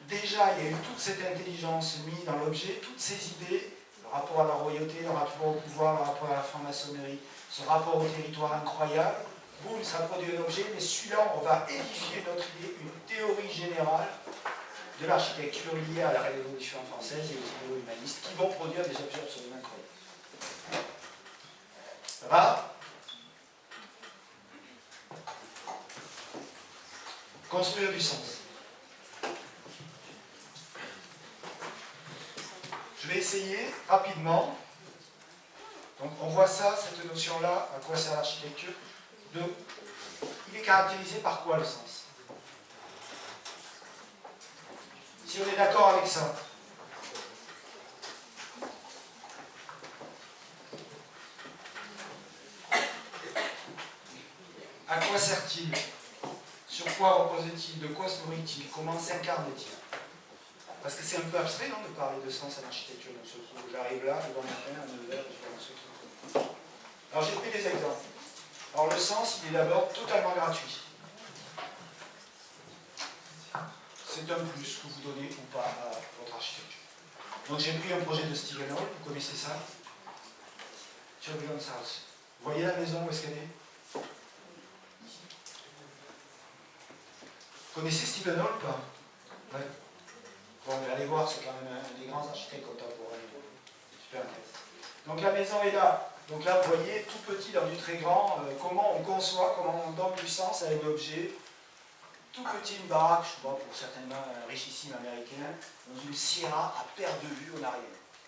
déjà, il y a eu toute cette intelligence mise dans l'objet, toutes ces idées, le rapport à la royauté, le rapport au pouvoir, le rapport à la franc-maçonnerie, ce rapport au territoire incroyable. Boum, ça produit un objet, mais celui-là, on va édifier notre idée, une théorie générale de l'architecture liée à la Révolution française et aux idéaux humanistes qui vont produire des objets absolument incroyables. Ça va ? Construire du sens. Je vais essayer rapidement. Donc on voit ça, cette notion-là, à quoi sert l'architecture. Il est caractérisé par quoi le sens? Si on est d'accord avec ça, à quoi sert-il? Sur quoi repose-t-il? De quoi se nourrit-il? Comment s'incarne-t-il? Parce que c'est un peu abstrait, non, de parler de sens à l'architecture. J'arrive là, le bon matin, à 9h, je vais dans ce truc. Alors j'ai pris des exemples. Alors le sens, il est d'abord totalement gratuit. C'est un plus que vous donnez ou pas à votre architecture. Donc j'ai pris un projet de Stephen Hall, vous connaissez ça? Turbulence House. Vous voyez la maison, où est-ce qu'elle est? Vous connaissez Stephen Hall ou pas? Ouais. Bon, mais allez voir, c'est quand même un des grands architectes contemporains. Super intéressant. Donc la maison est là. Donc là, vous voyez, tout petit dans du très grand, comment on conçoit, comment on donne du sens à un objet. Tout petit, une baraque, je sais pas, pour certainement un richissime américain, dans une sierra à perte de vue en arrière.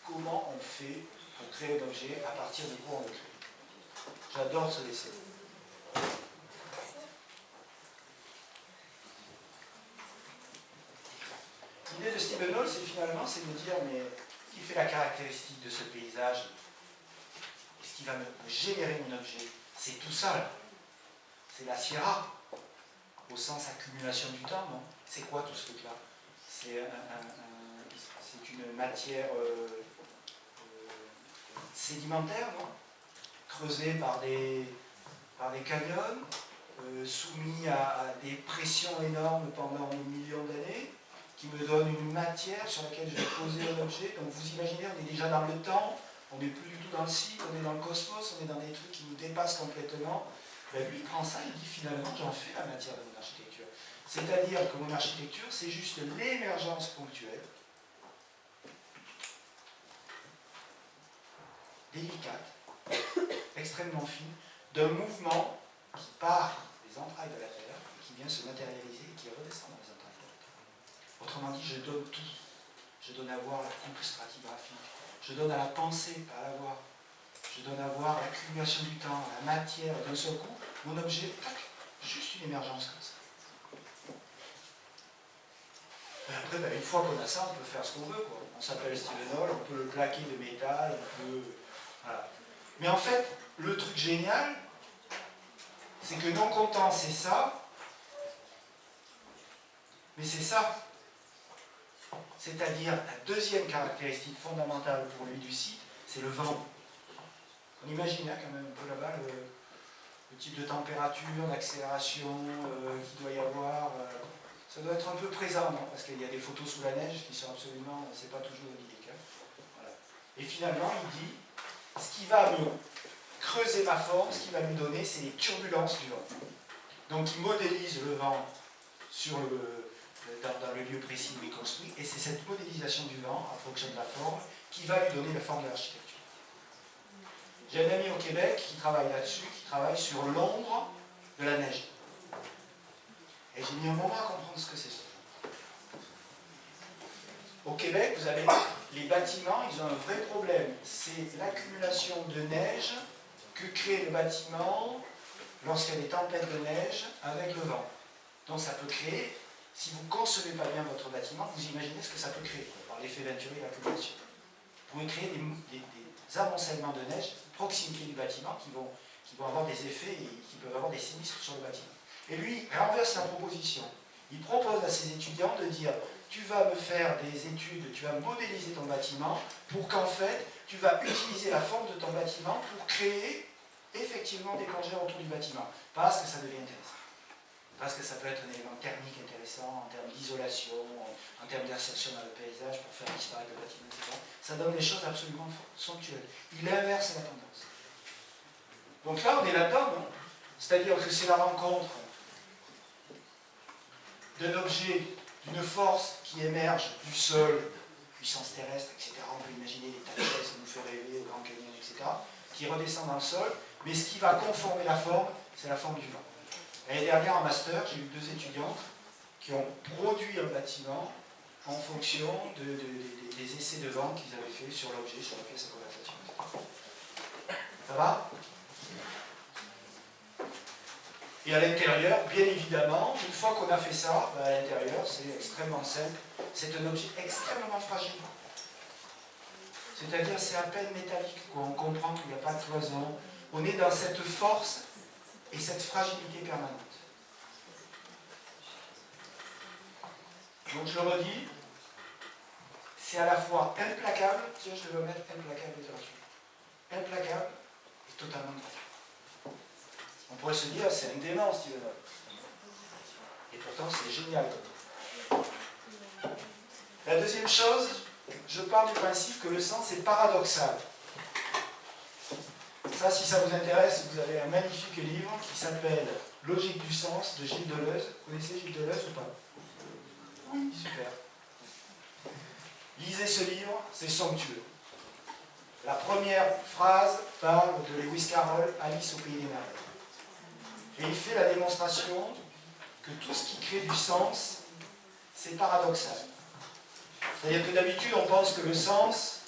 Comment on fait pour créer un objet, à partir de quoi on le crée. J'adore ce dessin. L'idée de Stephen Hall, c'est finalement, c'est de me dire, mais qui fait la caractéristique de ce paysage? Ce qui va me générer mon objet, c'est tout ça là. C'est la sierra, au sens accumulation du temps, non? C'est quoi tout ce truc-là? C'est une matière sédimentaire, non? Creusée par des canyons, soumis à des pressions énormes pendant des millions d'années, qui me donne une matière sur laquelle je vais poser un objet. Donc vous imaginez, on est déjà dans le temps, on n'est plus du tout dans le cycle, on est dans le cosmos, on est dans des trucs qui nous dépassent complètement. Ben lui, il prend ça, il dit finalement, j'en fais la matière de mon architecture. C'est-à-dire que mon architecture, c'est juste l'émergence ponctuelle, délicate, extrêmement fine, d'un mouvement qui part des entrailles de la Terre, et qui vient se matérialiser et qui redescend dans les entrailles de la Terre. Autrement dit, je donne tout. Je donne à voir la couple stratigraphique. Je donne à la pensée, pas à la voir. Je donne à voir l'accumulation du temps, la matière, d'un seul coup, mon objet, tac, juste une émergence comme ça. Et après, ben, une fois qu'on a ça, on peut faire ce qu'on veut, quoi. On s'appelle Stephen Hall, on peut le plaquer de métal, on peut... Voilà. Mais en fait, le truc génial, c'est que non content, c'est ça, mais c'est ça. C'est-à-dire, la deuxième caractéristique fondamentale pour lui du site, c'est le vent. On imagine hein, quand même un peu là-bas le type de température, d'accélération qu'il doit y avoir. Ça doit être un peu présent, non? Parce qu'il y a des photos sous la neige qui sont absolument, c'est pas toujours idyllique. Hein. Voilà. Et finalement, il dit, ce qui va me creuser ma forme, ce qui va me donner, c'est les turbulences du vent. Donc il modélise le vent sur dans le lieu précis où il construit, et c'est cette modélisation du vent, en fonction de la forme, qui va lui donner la forme de l'architecture. J'ai un ami au Québec qui travaille là-dessus, qui travaille sur l'ombre de la neige. Et j'ai mis un moment à comprendre ce que c'est ça. Au Québec, vous avez les bâtiments, ils ont un vrai problème. C'est l'accumulation de neige que crée le bâtiment lorsqu'il y a des tempêtes de neige avec le vent. Donc ça peut créer, si vous ne concevez pas bien votre bâtiment, vous imaginez ce que ça peut créer, par l'effet Venturi et l'accumulation. Vous pouvez créer des amoncellements de neige proximité du bâtiment qui vont avoir des effets et qui peuvent avoir des sinistres sur le bâtiment. Et lui renverse la proposition. Il propose à ses étudiants de dire tu vas me faire des études, tu vas modéliser ton bâtiment pour qu'en fait tu vas utiliser la forme de ton bâtiment pour créer effectivement des congères autour du bâtiment. Parce que ça devient intéressant. Parce que ça peut être un élément thermique intéressant en termes d'isolation, en termes d'insertion dans le paysage pour faire disparaître le bâtiment, etc. Ça donne des choses absolument somptueuses. Il inverse la tendance. Donc là, on est là-dedans, non? C'est-à-dire que c'est la rencontre d'un objet, d'une force qui émerge du sol, puissance terrestre, etc. On peut imaginer les tas de choses, ça nous fait rêver, au Grand Canyon, etc. Qui redescend dans le sol, mais ce qui va conformer la forme, c'est la forme du vent. L'année dernière, en master, j'ai eu 2 étudiantes qui ont produit un bâtiment en fonction des essais de vent qu'ils avaient fait sur l'objet, sur la pièce à conversation. Ça va? Et à l'intérieur, bien évidemment, une fois qu'on a fait ça, à l'intérieur, c'est extrêmement simple. C'est un objet extrêmement fragile. C'est-à-dire, c'est à peine métallique. On comprend qu'il n'y a pas de cloison. On est dans cette force et cette fragilité permanente. Donc, je le redis, c'est à la fois implacable, tiens, je vais mettre implacable littérature. Implacable et totalement gratuit. On pourrait se dire, c'est un dément, Stephen Hall. Et pourtant, c'est génial. La deuxième chose, je pars du principe que le sens est paradoxal. Ça, si ça vous intéresse, vous avez un magnifique livre qui s'appelle Logique du sens de Gilles Deleuze. Vous connaissez Gilles Deleuze ou pas? Oui, super. Lisez ce livre, c'est somptueux. La première phrase parle de Lewis Carroll, Alice au pays des merveilles. Et il fait la démonstration que tout ce qui crée du sens, c'est paradoxal. C'est-à-dire que d'habitude, on pense que le sens,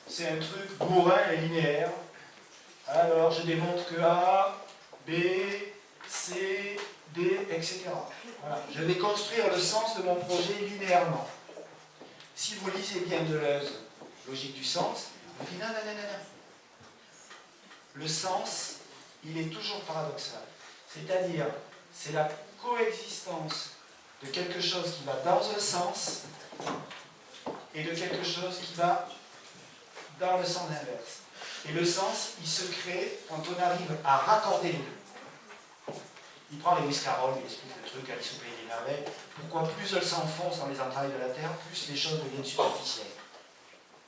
c'est un truc bourrin et linéaire. Alors, je démontre que A, B, C, D, etc. Voilà. Je vais construire le sens de mon projet linéairement. Si vous lisez bien Deleuze, logique du sens, vous dites non, non, non, non, non. Le sens, il est toujours paradoxal. C'est-à-dire, c'est la coexistence de quelque chose qui va dans un sens et de quelque chose qui va dans le sens inverse. Et le sens, il se crée quand on arrive à raccorder les deux. Il prend Lewis Carroll, il explique le truc, Alice au pays des merveilles. Pourquoi plus elle s'enfonce dans les entrailles de la Terre, plus les choses deviennent superficielles.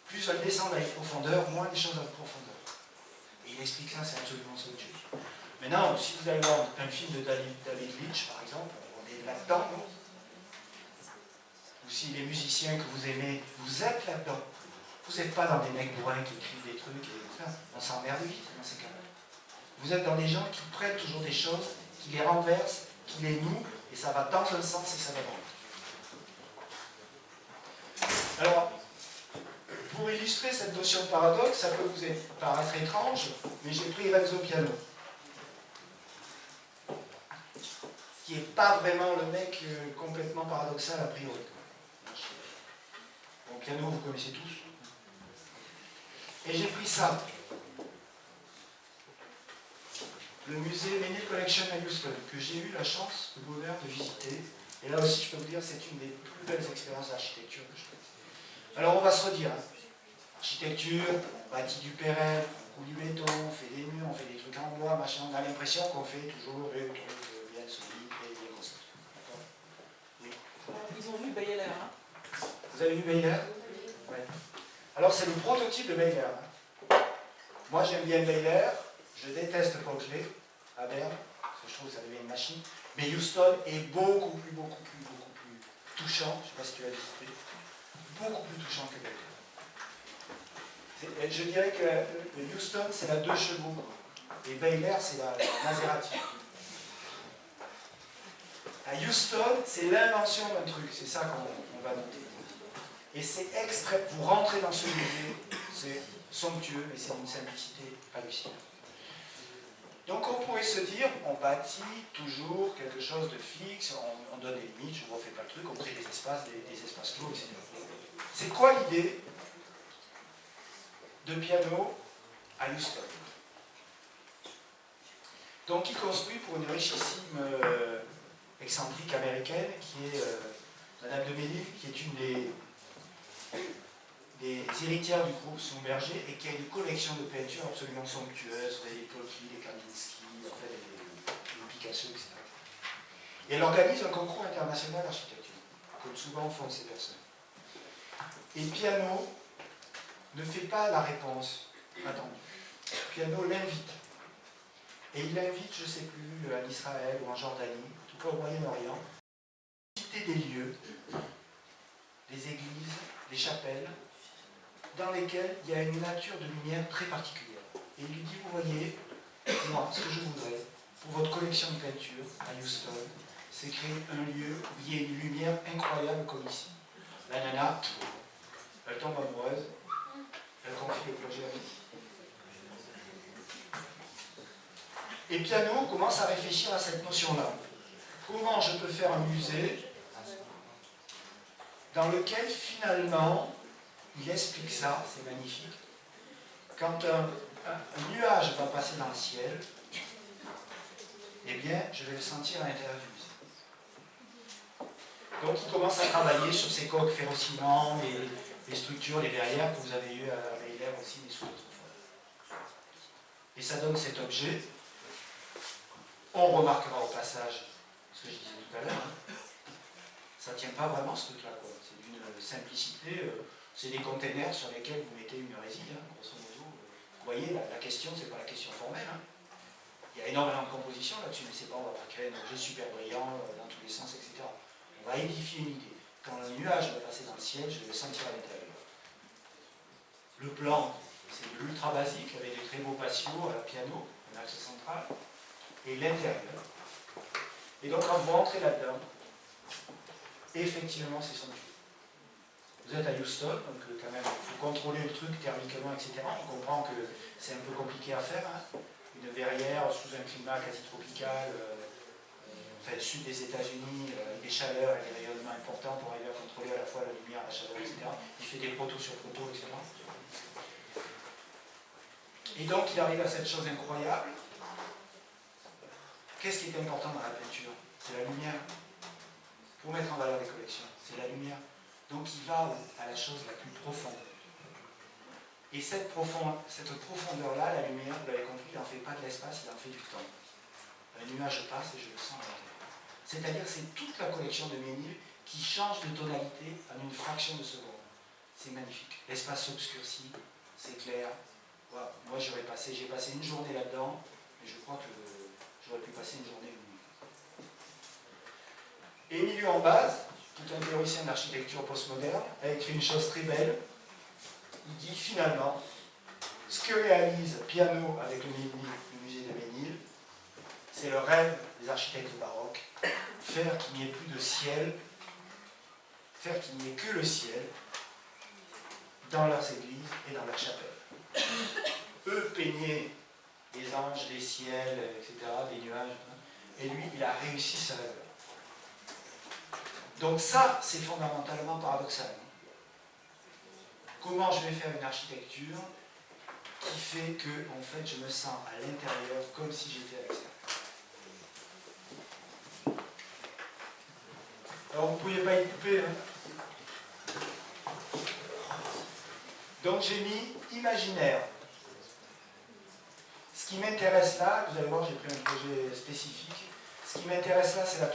Plus elle descend à la profondeur, moins les choses à la profondeur. Et il explique ça, c'est absolument somptueux. Maintenant, si vous allez voir un film de David Lynch, par exemple, on est là-dedans, non? Ou si les musiciens que vous aimez, vous êtes là-dedans. Vous n'êtes pas dans des mecs bourrins qui écrivent des trucs et tout ça. On s'emmerde vite dans ces cas-là. Vous êtes dans des gens qui prennent toujours des choses, qui les renversent, qui les nouent, et ça va dans un sens et ça va dans l'autre. Alors, pour illustrer cette notion de paradoxe, ça peut vous paraître étrange, mais j'ai pris Renzo Piano. Qui n'est pas vraiment le mec complètement paradoxal a priori. Bon, Piano, vous connaissez tous. Et j'ai pris ça. Le musée Menil Collection à Houston, que j'ai eu la chance, le bonheur de visiter. Et là aussi, je peux vous dire, c'est une des plus belles expériences d'architecture que je fais. Alors, on va se redire. Hein. Architecture, on bâtit du pérenne, on coule du béton, on fait des murs, on fait des trucs en bois, machin. On a l'impression qu'on fait toujours des trucs bien solides et bien construits. D'accord ? Oui. Ils ont vu Bayeler, hein? Vous avez vu Bayeler ? Oui. Alors, c'est le prototype de Bayeler. Hein. Moi, j'aime bien Bayeler. Je déteste Pockley, à Berne, parce que je trouve que ça devient une machine. Mais Houston est beaucoup plus touchant. Je ne sais pas si tu as visité. Beaucoup plus touchant que Bayeler. Je dirais que le Houston, c'est la 2 chevaux. Et Bayeler, c'est la Maserati. À Houston, c'est l'invention d'un truc. C'est ça qu'on va noter. Et c'est extrait. Vous rentrez dans ce musée, c'est somptueux, mais c'est une simplicité hallucinante. Donc on pourrait se dire, on bâtit toujours quelque chose de fixe, on donne des limites, je ne refais pas le truc, on crée des espaces clos, etc. C'est quoi l'idée de Piano à Houston? Donc il construit pour une richissime excentrique américaine qui est Madame de Menil, qui est une des héritières du groupe Schlumberger et qui a une collection de peintures absolument somptueuses, des Tolkien, des Kandinsky, en fait, des Picasso, etc. Et elle organise un concours international d'architecture, comme souvent font ces personnes. Et Piano ne fait pas la réponse attendue. Piano l'invite. Et il l'invite, je ne sais plus, en Israël ou en Jordanie, en tout cas au Moyen-Orient, à visiter des lieux, des églises, des chapelles, dans lesquelles il y a une nature de lumière très particulière. Et il lui dit, vous voyez, moi, ce que je voudrais, pour votre collection de peintures à Houston, c'est créer un lieu où il y ait une lumière incroyable comme ici. La nana, elle tombe amoureuse, elle confie le projet à lui. Et Piano commence à réfléchir à cette notion-là. Comment je peux faire un musée dans lequel finalement, il explique ça, c'est magnifique. Quand un nuage va passer dans le ciel, eh bien, je vais le sentir à l'intérieur du musée. Donc, il commence à travailler sur ces coques ferrociment, les structures, les verrières que vous avez eues à Bayeler aussi, mais sous d'autres formes. Et ça donne cet objet. On remarquera au passage ce que je disais tout à l'heure. Hein. Ça ne tient pas vraiment ce truc-là, quoi. C'est d'une simplicité. C'est des containers sur lesquels vous mettez une résine, hein, grosso modo. Vous voyez, la question, c'est pas la question formelle. Hein. Il y a énormément de compositions là-dessus, mais c'est pas, on va pas créer un objet super brillant dans tous les sens, etc. On va édifier une idée. Quand le nuage va passer dans le ciel, je vais le sentir à l'intérieur. Le plan c'est de l'ultra basique, avec des très beaux patios à la piano, un axe central, et l'intérieur. Et donc quand vous rentrez là-dedans, effectivement c'est somptueux. Vous êtes à Houston, donc quand même, il faut contrôler le truc thermiquement, etc. On comprend que c'est un peu compliqué à faire, hein. Une verrière sous un climat quasi tropical, enfin, le sud des États-Unis, des chaleurs et des rayonnements importants pour arriver à contrôler à la fois la lumière, la chaleur, etc. Il fait des protos sur protos, etc. Et donc il arrive à cette chose incroyable. Qu'est-ce qui est important dans la peinture? C'est la lumière. Pour mettre en valeur les collections, c'est la lumière. Donc il va à la chose la plus profonde. Et cette profondeur-là, la lumière, vous l'avez compris, il n'en fait pas de l'espace, il en fait du temps. Un nuage passe et je le sens à l'intérieur. C'est-à-dire c'est toute la collection de Ménil qui change de tonalité en une fraction de seconde. C'est magnifique. L'espace s'obscurcit, c'est clair. Voilà. Moi j'ai passé une journée là-dedans, et je crois que j'aurais pu passer une journée et une nuit. Émilio en base, tout un théoricien d'architecture postmoderne, a écrit une chose très belle. Il dit finalement, ce que réalise Piano avec le musée de Ménil, c'est le rêve des architectes baroques, faire qu'il n'y ait plus de ciel, faire qu'il n'y ait que le ciel dans leurs églises et dans leurs chapelles. Eux peignaient des anges, des ciels, etc., des nuages, et lui, il a réussi ce rêve. Donc ça, c'est fondamentalement paradoxal. Comment je vais faire une architecture qui fait que, en fait, je me sens à l'intérieur comme si j'étais à l'extérieur. Alors, vous ne pouviez pas y couper, hein. Donc, j'ai mis imaginaire. Ce qui m'intéresse là, vous allez voir, j'ai pris un projet spécifique. Ce qui m'intéresse là, c'est la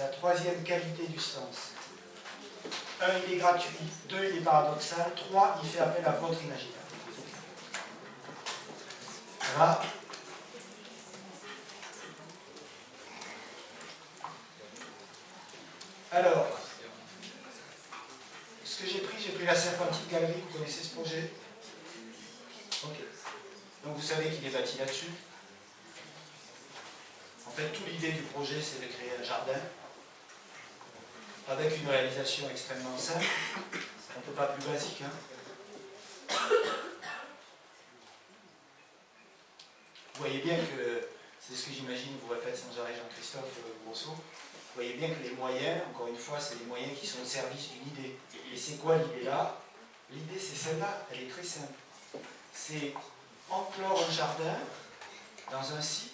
troisième qualité du sens. 1, il est gratuit. 2, il est paradoxal. 3, il fait appel à votre imaginaire. Voilà. Alors, ce que j'ai pris la Serpentine Galerie. Vous connaissez ce projet? Ok. Donc vous savez qu'il est bâti là-dessus. En fait, toute l'idée du projet, c'est de créer un jardin avec une réalisation extrêmement simple, un peu pas plus basique. Hein. Vous voyez bien que, c'est ce que j'imagine, vous répète sans arrêt Jean-Christophe Grosso, vous voyez bien que les moyens, encore une fois, c'est des moyens qui sont au service d'une idée. Et c'est quoi l'idée là? L'idée, c'est celle-là, elle est très simple. C'est enclore un jardin dans un cycle.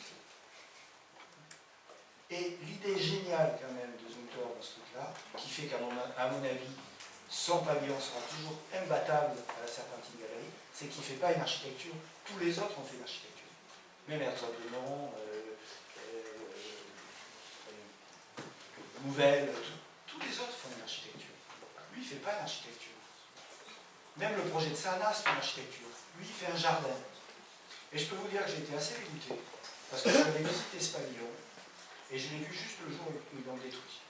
Et l'idée géniale quand même de Zumthor dans ce truc-là, qui fait qu'à mon avis, son pavillon sera toujours imbattable à la Serpentine Galerie, c'est qu'il ne fait pas une architecture. Tous les autres ont fait une architecture. Même Herzog de Mont, Nouvelle, tous les autres font une architecture. Lui, il ne fait pas une architecture. Même le projet de Sana, c'est une architecture. Lui, il fait un jardin. Et je peux vous dire que j'ai été assez dégoûté, parce que j'avais visité ce pavillon, et je l'ai vu juste le jour où ils l'ont détruit.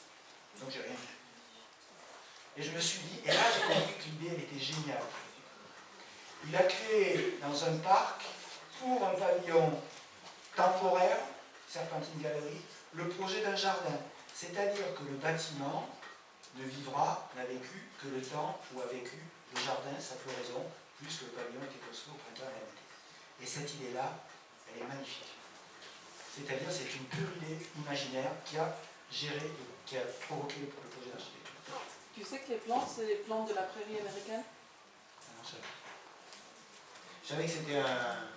Donc j'ai rien vu. Et je me suis dit, et là j'ai compris que l'idée elle était géniale. Il a créé dans un parc, pour un pavillon temporaire, Serpentine Galerie, le projet d'un jardin. C'est-à-dire que le bâtiment ne vivra, n'a vécu que le temps où a vécu le jardin, sa floraison, plus que le pavillon était construit au printemps à l'été. Et cette idée-là, elle est magnifique. C'est-à-dire c'est une pure idée imaginaire qui a géré, qui a provoqué le projet d'architecture. Tu sais que les plans, c'est les plans de la prairie américaine? Non, je savais que c'était un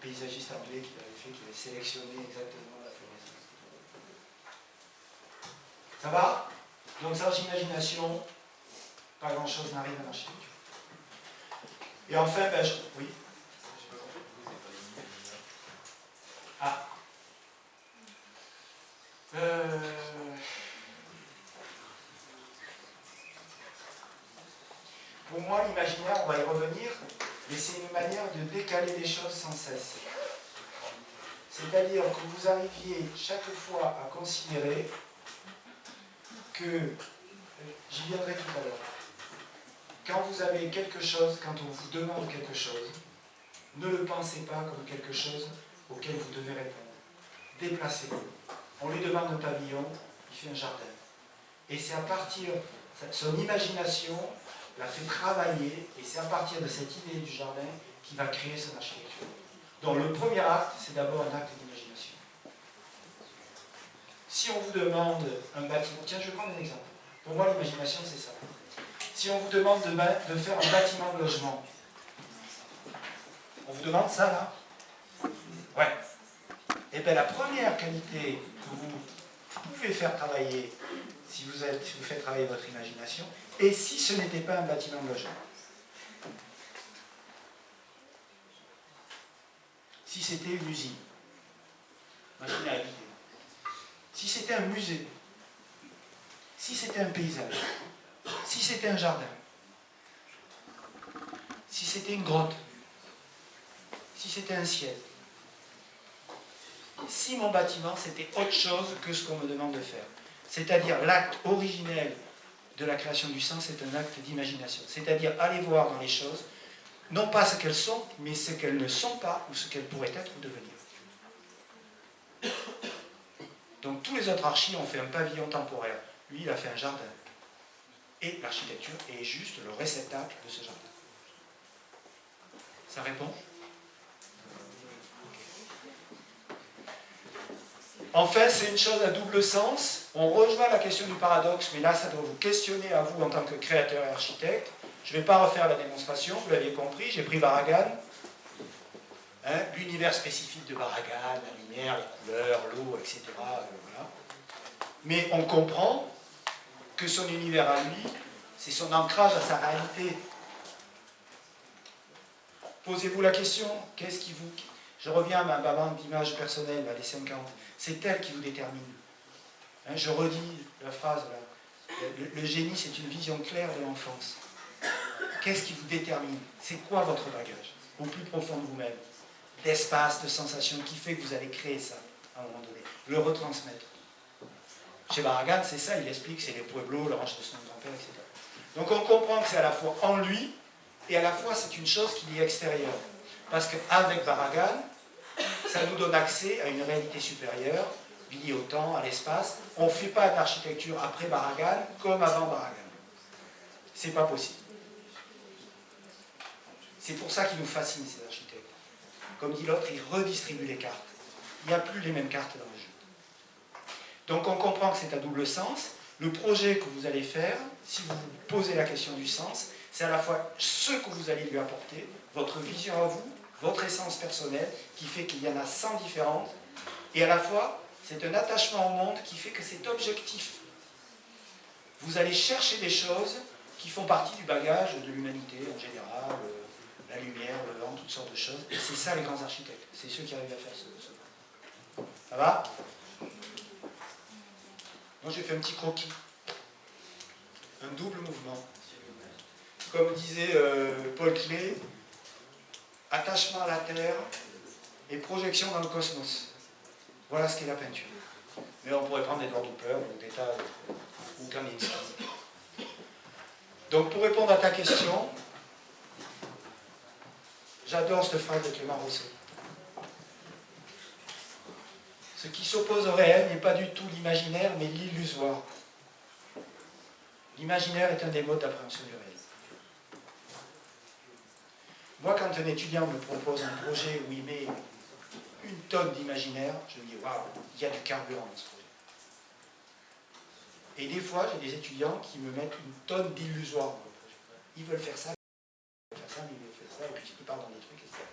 paysagiste anglais qui l'avait fait, qui avait sélectionné exactement la floraison. Ça va? Donc sans imagination, pas grand-chose n'arrive à l'architecture. Et enfin, oui. Ah. Pour moi, l'imaginaire, on va y revenir, mais c'est une manière de décaler les choses sans cesse. C'est-à-dire que vous arriviez chaque fois à considérer que, j'y viendrai tout à l'heure, quand vous avez quelque chose, quand on vous demande quelque chose, ne le pensez pas comme quelque chose auquel vous devez répondre. Déplacez-le. On lui demande un pavillon, il fait un jardin. Et c'est à partir, son imagination la fait travailler, et c'est à partir de cette idée du jardin qu'il va créer son architecture. Donc le premier acte, c'est d'abord un acte d'imagination. Si on vous demande un bâtiment, tiens, je vais prendre un exemple. Pour moi, l'imagination, c'est ça. Si on vous demande de faire un bâtiment de logement, on vous demande ça, là? Ouais. Eh bien, la première qualité que vous pouvez faire travailler, si vous faites travailler votre imagination, et si ce n'était pas un bâtiment de logement? Si c'était une usine, machine à vider. Si c'était un musée, si c'était un paysage, si c'était un jardin, si c'était une grotte, si c'était un ciel, si mon bâtiment c'était autre chose que ce qu'on me demande de faire. C'est-à-dire l'acte originel de la création du sens est un acte d'imagination. C'est-à-dire aller voir dans les choses, non pas ce qu'elles sont, mais ce qu'elles ne sont pas ou ce qu'elles pourraient être ou devenir. Donc tous les autres archis ont fait un pavillon temporaire. Lui, il a fait un jardin. Et l'architecture est juste le réceptacle de ce jardin. Ça répond? Enfin, c'est une chose à double sens. On rejoint la question du paradoxe, mais là, ça doit vous questionner à vous en tant que créateur et architecte. Je ne vais pas refaire la démonstration, vous l'aviez compris, j'ai pris Barragan. L'univers spécifique de Barragan, la lumière, les couleurs, l'eau, etc. Voilà. Mais on comprend que son univers à lui, c'est son ancrage à sa réalité. Posez-vous la question, qu'est-ce qui vous... Je reviens à ma bande d'image personnelle, les 50. C'est elle qui vous détermine. Je redis la phrase, là. Le génie, c'est une vision claire de l'enfance. Qu'est-ce qui vous détermine? C'est quoi votre bagage, au plus profond de vous-même? L'espace de sensation qui fait que vous allez créer ça, à un moment donné. Le retransmettre. Chez Barragan, c'est ça, il explique, c'est les pueblos, le ranch de son grand-père, etc. Donc on comprend que c'est à la fois en lui, et à la fois c'est une chose qui est extérieure. Parce qu'avec Barragan, ça nous donne accès à une réalité supérieure, liée au temps, à l'espace. On ne fait pas d'architecture après Barragan comme avant Barragan. C'est pas possible. C'est pour ça qu'ils nous fascinent, ces architectes. Comme dit l'autre, ils redistribuent les cartes. Il n'y a plus les mêmes cartes dans le jeu. Donc on comprend que c'est à double sens. Le projet que vous allez faire, si vous vous posez la question du sens, c'est à la fois ce que vous allez lui apporter, votre vision à vous, votre essence personnelle, qui fait qu'il y en a 100 différentes, et à la fois, c'est un attachement au monde qui fait que c'est objectif. Vous allez chercher des choses qui font partie du bagage de l'humanité en général, la lumière, le vent, toutes sortes de choses. Et c'est ça les grands architectes, c'est ceux qui arrivent à faire ça. Ça va? Moi j'ai fait un petit croquis. Un double mouvement. Comme disait Paul Klee, attachement à la terre et projection dans le cosmos. Voilà ce qu'est la peinture. Mais on pourrait prendre Edward Hopper ou Deta ou Kandinsky. Donc pour répondre à ta question, j'adore cette phrase de Clément Rosset. Ce qui s'oppose au réel n'est pas du tout l'imaginaire, mais l'illusoire. L'imaginaire est un des modes d'appréhension du réel. Moi, quand un étudiant me propose un projet où il met une tonne d'imaginaire, je me dis, waouh, il y a du carburant dans ce projet. Et des fois, j'ai des étudiants qui me mettent une tonne d'illusoire dans le projet. Ils veulent faire ça, ils veulent faire ça, mais ils veulent faire ça, et puis ils partent dans des trucs, etc.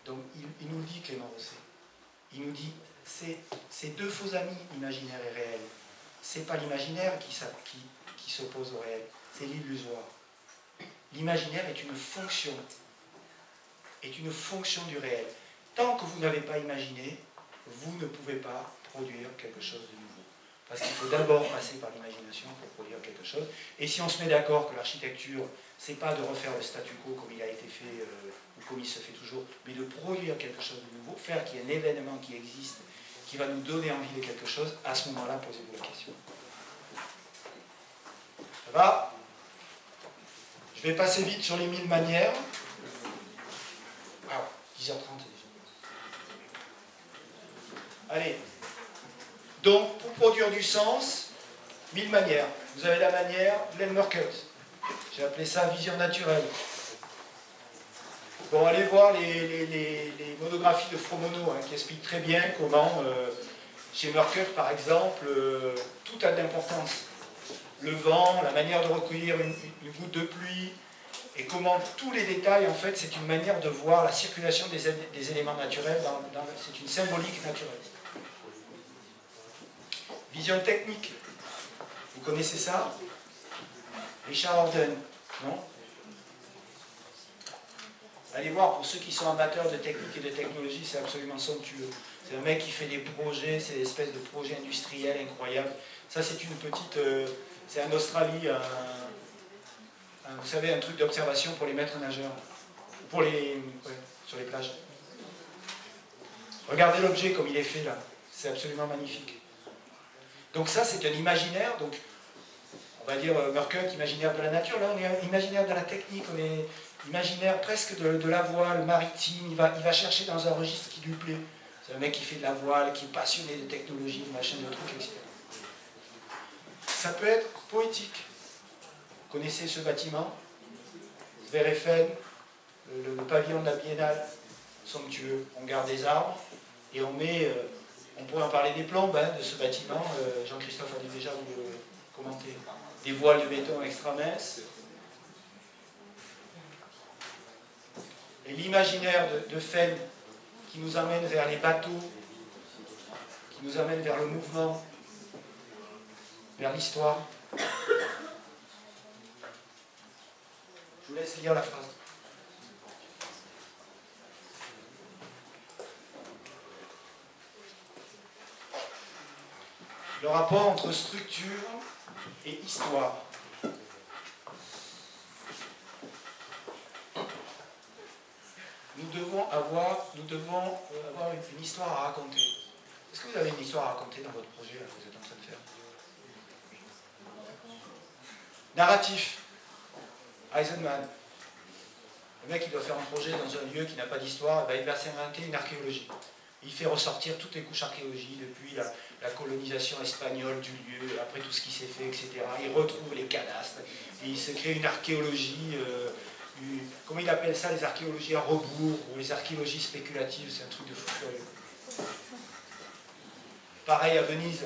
Donc, il nous dit, Clément Rosset, il nous dit, c'est deux faux amis, imaginaire et réel. C'est pas l'imaginaire qui s'oppose au réel, c'est l'illusoire. L'imaginaire est une fonction du réel. Tant que vous n'avez pas imaginé, vous ne pouvez pas produire quelque chose de nouveau. Parce qu'il faut d'abord passer par l'imagination pour produire quelque chose. Et si on se met d'accord que l'architecture, c'est pas de refaire le statu quo comme il a été fait, ou comme il se fait toujours, mais de produire quelque chose de nouveau, faire qu'il y ait un événement qui existe, qui va nous donner envie de quelque chose, à ce moment-là, posez-vous la question. Ça va ? Je vais passer vite sur les 1000 manières. Ah, 10h30. Allez. Donc, pour produire du sens, 1000 manières. Vous avez la manière Glenn Murcutt. J'ai appelé ça vision naturelle. Bon, allez voir les monographies de Fromono hein, qui expliquent très bien comment, chez Murcutt par exemple, tout a de l'importance. Le vent, la manière de recueillir une goutte de pluie, et comment tous les détails, en fait, c'est une manière de voir la circulation des éléments naturels, c'est une symbolique naturelle. Vision technique, vous connaissez ça? Richard Orden, non? Allez voir, pour ceux qui sont amateurs de technique et de technologie, c'est absolument somptueux. C'est un mec qui fait des projets, c'est des espèces de projets industriels incroyables. Ça, c'est une petite... c'est en Australie, vous savez, un truc d'observation pour les maîtres nageurs. Pour les... Ouais, sur les plages. Regardez l'objet comme il est fait là. C'est absolument magnifique. Donc ça, c'est un imaginaire. Donc, on va dire Murcutt, imaginaire de la nature. Là, on est imaginaire de la technique. On est imaginaire presque de la voile maritime. Il va chercher dans un registre qui lui plaît. C'est un mec qui fait de la voile, qui est passionné de technologie, de machines, de trucs, etc. Ça peut être poétique. Vous connaissez ce bâtiment? Sverrefen, le pavillon de la Biennale, somptueux. On garde des arbres et on met... on pourrait en parler des plombes hein, de ce bâtiment. Jean-Christophe a dû déjà vous le commenter. Des voiles de béton extra minces. Et l'imaginaire de Fenn qui nous amène vers les bateaux, qui nous amène vers le mouvement, vers l'histoire. Je vous laisse lire la phrase. Le rapport entre structure et histoire. Nous devons avoir une histoire à raconter. Est-ce que vous avez une histoire à raconter dans votre projet là, que vous êtes en train de faire? Narratif. Eisenman. Le mec, il doit faire un projet dans un lieu qui n'a pas d'histoire, il va s'inventer une archéologie. Il fait ressortir toutes les couches archéologiques depuis la colonisation espagnole du lieu, après tout ce qui s'est fait, etc. Il retrouve les cadastres, et il se crée une archéologie, comment il appelle ça, les archéologies à rebours, ou les archéologies spéculatives, c'est un truc de fou furieux. Pareil à Venise.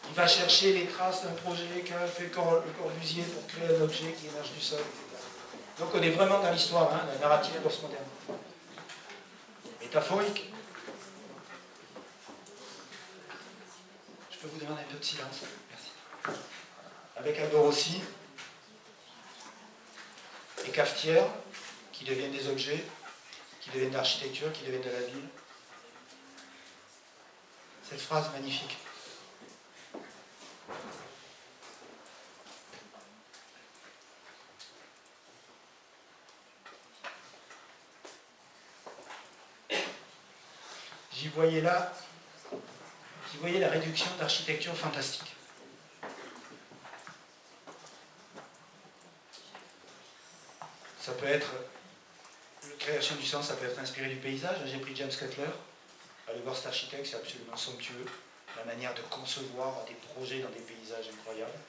Il va chercher les traces d'un projet qu'a fait le Corbusier pour créer un objet qui émerge du sol. Donc on est vraiment dans l'histoire, hein, la narrative postmoderne. Métaphorique. Je peux vous demander un peu de silence? Merci. Avec Aldo Rossi et cafetières qui deviennent des objets, qui deviennent de l'architecture, qui deviennent de la ville. Cette phrase magnifique. J'y voyais la réduction d'architecture fantastique. Ça peut être, la création du sens, ça peut être inspiré du paysage. J'ai pris James Cutler. Allez voir cet architecte, c'est absolument somptueux. La manière de concevoir des projets dans des paysages incroyables.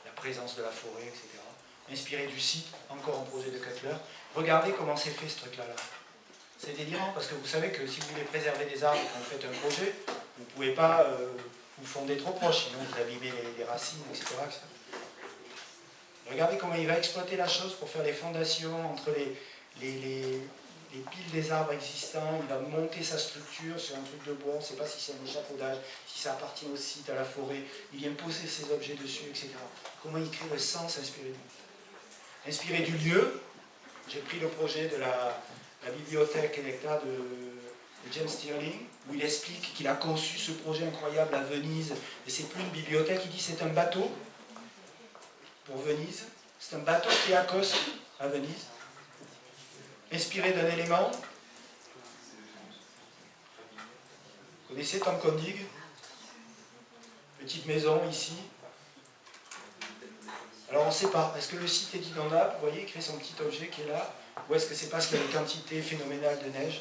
La présence de la forêt, etc. Inspiré du site, encore un projet de Cutler. Regardez comment c'est fait ce truc-là. C'est délirant parce que vous savez que si vous voulez préserver des arbres quand vous faites un projet, vous ne pouvez pas vous fonder trop proche, sinon vous abîmez les racines, etc., etc. Regardez comment il va exploiter la chose pour faire les fondations entre les piles des arbres existants. Il va monter sa structure sur un truc de bois, on ne sait pas si c'est un échafaudage, si ça appartient au site, à la forêt. Il vient poser ses objets dessus, etc. Comment il crée le sens inspiré de lui. Inspiré du lieu, j'ai pris le projet de la bibliothèque Electra de James Stirling, où il explique qu'il a conçu ce projet incroyable à Venise, et c'est plus une bibliothèque, il dit c'est un bateau pour Venise, c'est un bateau qui accoste à Venise, inspiré d'un élément. Vous connaissez Tom Condig? Petite maison ici, Alors on ne sait pas, est-ce que le site est inondable, vous voyez, il crée son petit objet qui est là, ou est-ce que c'est parce qu'il y a une quantité phénoménale de neige?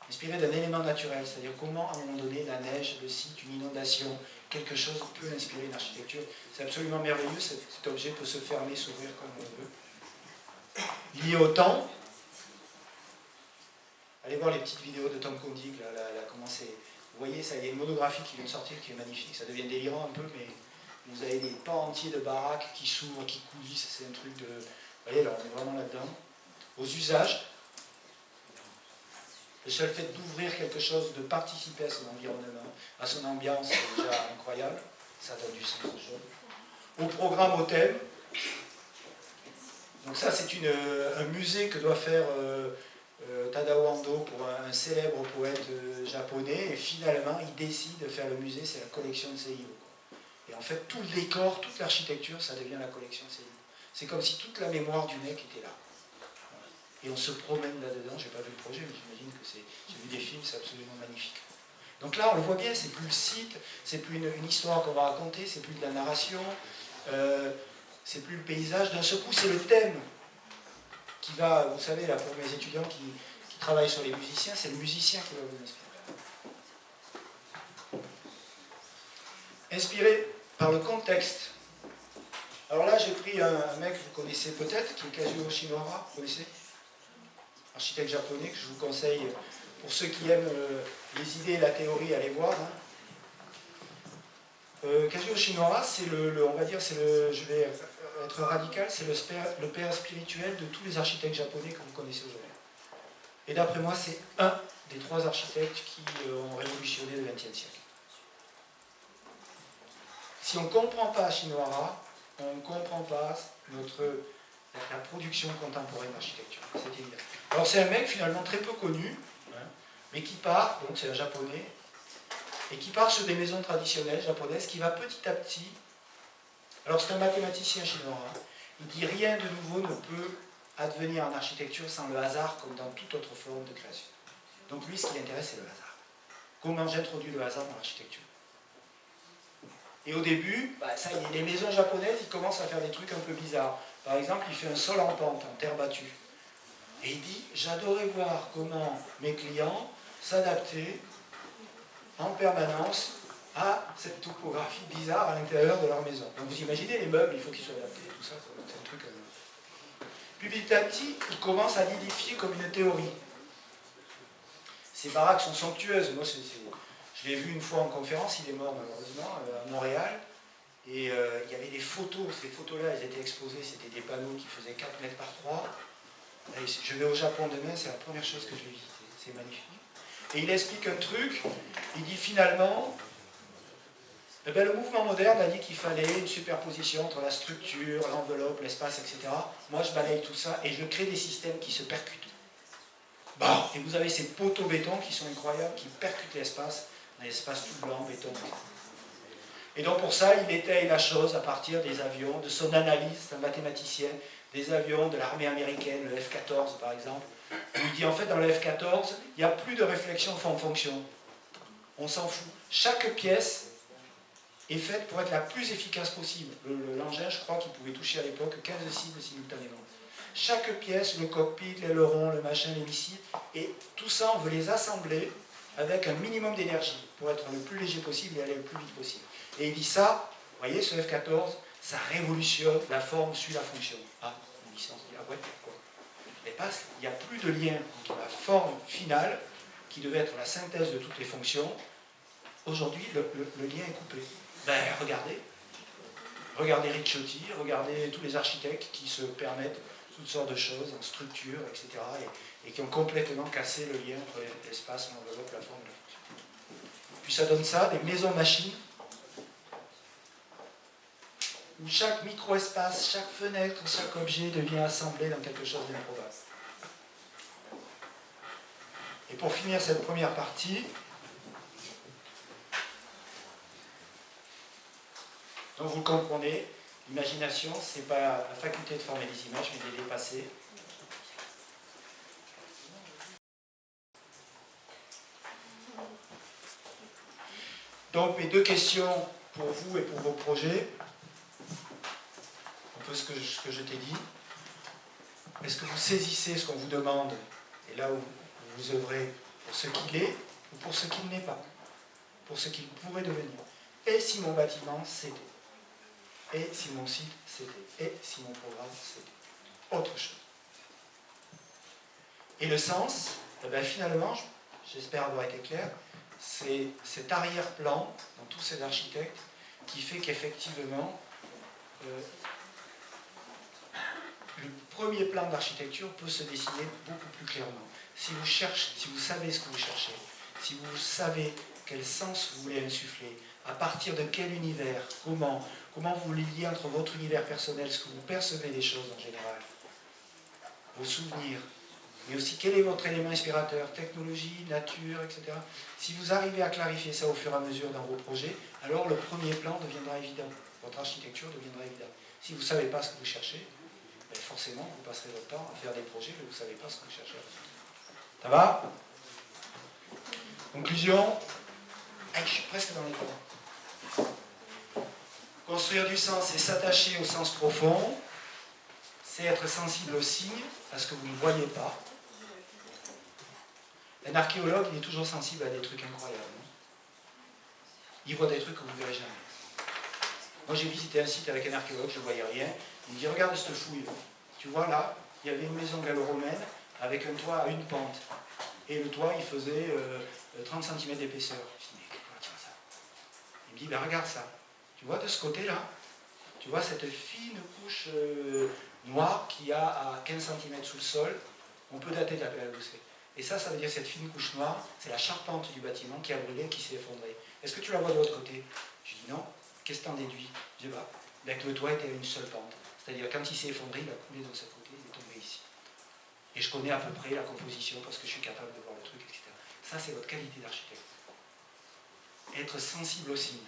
Inspiré d'un élément naturel, c'est-à-dire comment à un moment donné la neige, le site, une inondation, quelque chose peut inspirer une architecture. C'est absolument merveilleux, cet objet peut se fermer, s'ouvrir comme on veut. Lié au temps, allez voir les petites vidéos de Tom Kundig, là, comment c'est. Vous voyez, ça, il y a une monographie qui vient de sortir qui est magnifique, ça devient délirant un peu, mais vous avez des pans entiers de baraques qui s'ouvrent, qui coulissent, c'est un truc de... Vous voyez, là, on est vraiment là-dedans. Aux usages, le seul fait d'ouvrir quelque chose, de participer à son environnement, à son ambiance, c'est déjà incroyable, ça donne du sens aux choses. Au programme, au thème, donc ça c'est un musée que doit faire Tadao Ando pour un célèbre poète japonais, et finalement il décide de faire le musée, c'est la collection de Seiyo. Et en fait tout le décor, toute l'architecture, ça devient la collection de Seiyo. C'est comme si toute la mémoire du mec était là. Et on se promène là-dedans, j'ai pas vu le projet, mais j'imagine que j'ai vu des films, c'est absolument magnifique. Donc là on le voit bien, c'est plus le site, c'est plus une histoire qu'on va raconter, c'est plus de la narration, c'est plus le paysage, d'un seul coup c'est le thème qui va, vous savez, là pour mes étudiants qui travaillent sur les musiciens, c'est le musicien qui va vous inspirer. Inspiré par le contexte. Alors là j'ai pris un mec que vous connaissez peut-être, qui est Kazuo Shinora, vous connaissez? Architecte japonais que je vous conseille, pour ceux qui aiment les idées et la théorie, allez voir. Kazuo Shinora, c'est on va dire, je vais être radical, c'est le père spirituel de tous les architectes japonais que vous connaissez aujourd'hui. Et d'après moi, c'est un des 3 architectes qui ont révolutionné le XXe siècle. Si on ne comprend pas Shinora, on ne comprend pas la production contemporaine d'architecture, c'est évident. Alors c'est un mec finalement très peu connu, mais qui part, donc c'est un japonais, et qui part sur des maisons traditionnelles japonaises, qui va petit à petit, alors c'est un mathématicien chinois, il dit rien de nouveau ne peut advenir en architecture sans le hasard, comme dans toute autre forme de création. Donc lui, ce qui l'intéresse, c'est le hasard. Comment j'introduis le hasard dans l'architecture? Et au début, ça y est, les maisons japonaises, ils commencent à faire des trucs un peu bizarres. Par exemple, il fait un sol en pente, en terre battue. Et il dit, j'adorais voir comment mes clients s'adaptaient en permanence à cette topographie bizarre à l'intérieur de leur maison. Donc vous imaginez, les meubles, il faut qu'ils soient adaptés, tout ça, c'est un truc... Puis petit à petit, il commence à l'édifier comme une théorie. Ces baraques sont somptueuses. Moi, je l'ai vu une fois en conférence, il est mort malheureusement, à Montréal. Et il y avait des photos, ces photos-là, elles étaient exposées, c'était des panneaux qui faisaient 4 mètres par 3. Et je vais au Japon demain, c'est la première chose que je vais visiter, c'est magnifique. Et il explique un truc, il dit finalement, le mouvement moderne a dit qu'il fallait une superposition entre la structure, l'enveloppe, l'espace, etc. Moi je balaye tout ça et je crée des systèmes qui se percutent. Bon, et vous avez ces poteaux béton qui sont incroyables, qui percutent l'espace, un espace tout blanc, béton, etc. Et donc pour ça, il étaye la chose à partir des avions, de son analyse, c'est un mathématicien, des avions de l'armée américaine, le F-14 par exemple, où il dit en fait dans le F-14, il n'y a plus de réflexion forme-fonction. On s'en fout. Chaque pièce est faite pour être la plus efficace possible. L'engin, je crois qu'il pouvait toucher à l'époque 15 cibles simultanément. Chaque pièce, le cockpit, l'aileron, le machin, les missiles, et tout ça, on veut les assembler avec un minimum d'énergie pour être le plus léger possible et aller le plus vite possible. Et il dit ça, vous voyez, ce F-14, ça révolutionne, la forme suit la fonction. Ah, une licence dit, ah ouais, pourquoi? Mais parce qu'il n'y a plus de lien entre la forme finale, qui devait être la synthèse de toutes les fonctions. Aujourd'hui, le lien est coupé. Ben, regardez Ricciotti, regardez tous les architectes qui se permettent toutes sortes de choses en structure, etc. Et qui ont complètement cassé le lien entre l'espace, l'enveloppe, la forme et la fonction. Puis ça donne ça, des maisons-machines, où chaque micro-espace, chaque fenêtre, chaque objet devient assemblé dans quelque chose d'improbable. Et pour finir cette première partie, donc vous le comprenez, l'imagination, ce n'est pas la faculté de former des images, mais de les dépasser. Donc mes 2 questions pour vous et pour vos projets. peu ce que je t'ai dit. Est-ce que vous saisissez ce qu'on vous demande, et là où vous œuvrez pour ce qu'il est, ou pour ce qu'il n'est pas, pour ce qu'il pourrait devenir? Et si mon bâtiment c'était? Et si mon site c'était? Et si mon programme c'était autre chose? Et le sens, eh bien, finalement, j'espère avoir été clair, c'est cet arrière-plan dans tous ces architectes qui fait qu'effectivement, le premier plan d'architecture peut se dessiner beaucoup plus clairement. Si vous cherchez, si vous savez ce que vous cherchez, si vous savez quel sens vous voulez insuffler, à partir de quel univers, comment vous liez entre votre univers personnel, ce que vous percevez des choses en général, vos souvenirs, mais aussi quel est votre élément inspirateur, technologie, nature, etc. Si vous arrivez à clarifier ça au fur et à mesure dans vos projets, alors le premier plan deviendra évident, votre architecture deviendra évidente. Si vous ne savez pas ce que vous cherchez, ben forcément vous passerez votre temps à faire des projets, mais vous ne savez pas ce que vous cherchez. Ça va? Conclusion. Je suis presque dans les temps. Construire du sens et s'attacher au sens profond, c'est être sensible aux signes, à ce que vous ne voyez pas. Un archéologue, il est toujours sensible à des trucs incroyables. Il voit des trucs que vous ne verrez jamais. Moi, j'ai visité un site avec un archéologue, je ne voyais rien. Il me dit, regarde cette fouille. Tu vois là, il y avait une maison gallo-romaine avec un toit à une pente. Et le toit, il faisait 30 cm d'épaisseur. Je dis, mais comment tu vois ça? Il me dit, ben regarde ça. Tu vois de ce côté-là, tu vois cette fine couche noire qu'il y a à 15 cm sous le sol. On peut dater de la période où c'est. Et ça veut dire que cette fine couche noire, c'est la charpente du bâtiment qui a brûlé, qui s'est effondrée. Est-ce que tu la vois de l'autre côté? Je dis non. Qu'est-ce que tu en déduis? Je dis bah, que le toit était à une seule pente. C'est-à-dire quand il s'est effondré, il a coulé de ce côté, il est tombé ici. Et je connais à peu près la composition parce que je suis capable de voir le truc, etc. Ça, c'est votre qualité d'architecte. Être sensible aux signes.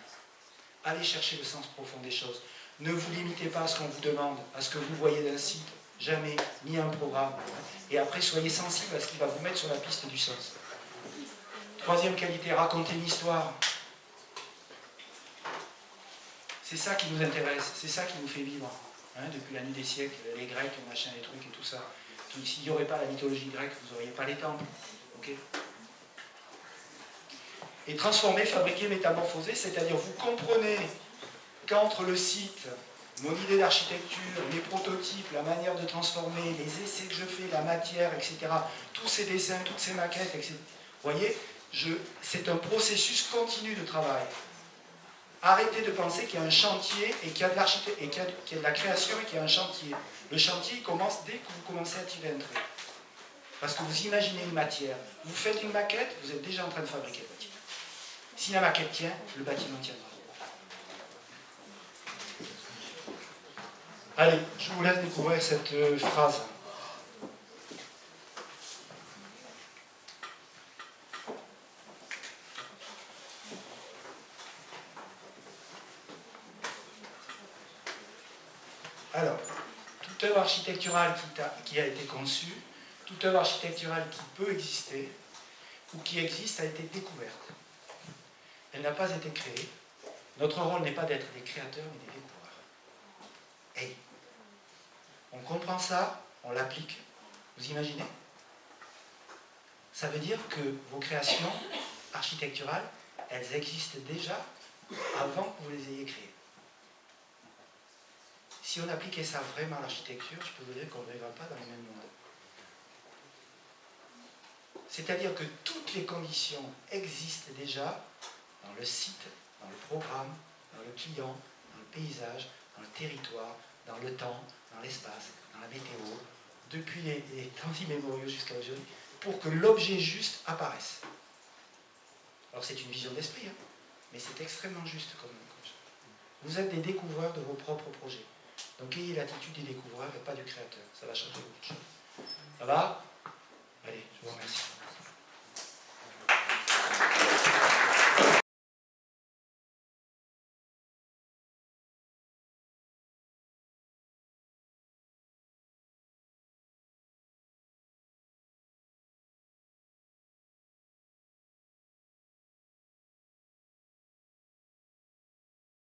Allez chercher le sens profond des choses. Ne vous limitez pas à ce qu'on vous demande, à ce que vous voyez d'un site, jamais, ni un programme. Et après, soyez sensible à ce qui va vous mettre sur la piste du sens. Troisième qualité, raconter une histoire. C'est ça qui nous intéresse, c'est ça qui nous fait vivre. Depuis la nuit des siècles, les Grecs, les machins, les trucs et tout ça. S'il n'y aurait pas la mythologie grecque, vous n'auriez pas les temples. Okay? Et transformer, fabriquer, métamorphoser, c'est-à-dire vous comprenez qu'entre le site, mon idée d'architecture, les prototypes, la manière de transformer, les essais que je fais, la matière, etc., tous ces dessins, toutes ces maquettes, etc., vous voyez, c'est un processus continu de travail. Arrêtez de penser qu'il y a un chantier et qu'il y a de l'architecture, et qu'il y a de la création et qu'il y a un chantier. Le chantier, il commence dès que vous commencez à tirer un trait. Parce que vous imaginez une matière. Vous faites une maquette, vous êtes déjà en train de fabriquer le bâtiment. Si la maquette tient, le bâtiment tiendra. Allez, je vous laisse découvrir cette phrase. Alors, toute œuvre architecturale qui a été conçue, toute œuvre architecturale qui peut exister, ou qui existe, a été découverte. Elle n'a pas été créée. Notre rôle n'est pas d'être des créateurs, mais des découvreurs. Hey, on comprend ça, on l'applique. Vous imaginez? Ça veut dire que vos créations architecturales, elles existent déjà avant que vous les ayez créées. Si on appliquait ça vraiment à l'architecture, je peux vous dire qu'on ne vivra pas dans les mêmes mondes. C'est-à-dire que toutes les conditions existent déjà dans le site, dans le programme, dans le client, dans le paysage, dans le territoire, dans le temps, dans l'espace, dans la météo, depuis les temps immémoriaux jusqu'à aujourd'hui, pour que l'objet juste apparaisse. Alors c'est une vision d'esprit, mais c'est extrêmement juste comme chose. Vous êtes des découvreurs de vos propres projets. Donc ayez l'attitude des découvreurs et pas du créateur. Ça va changer beaucoup de choses. Ça va? Allez, je vous remercie.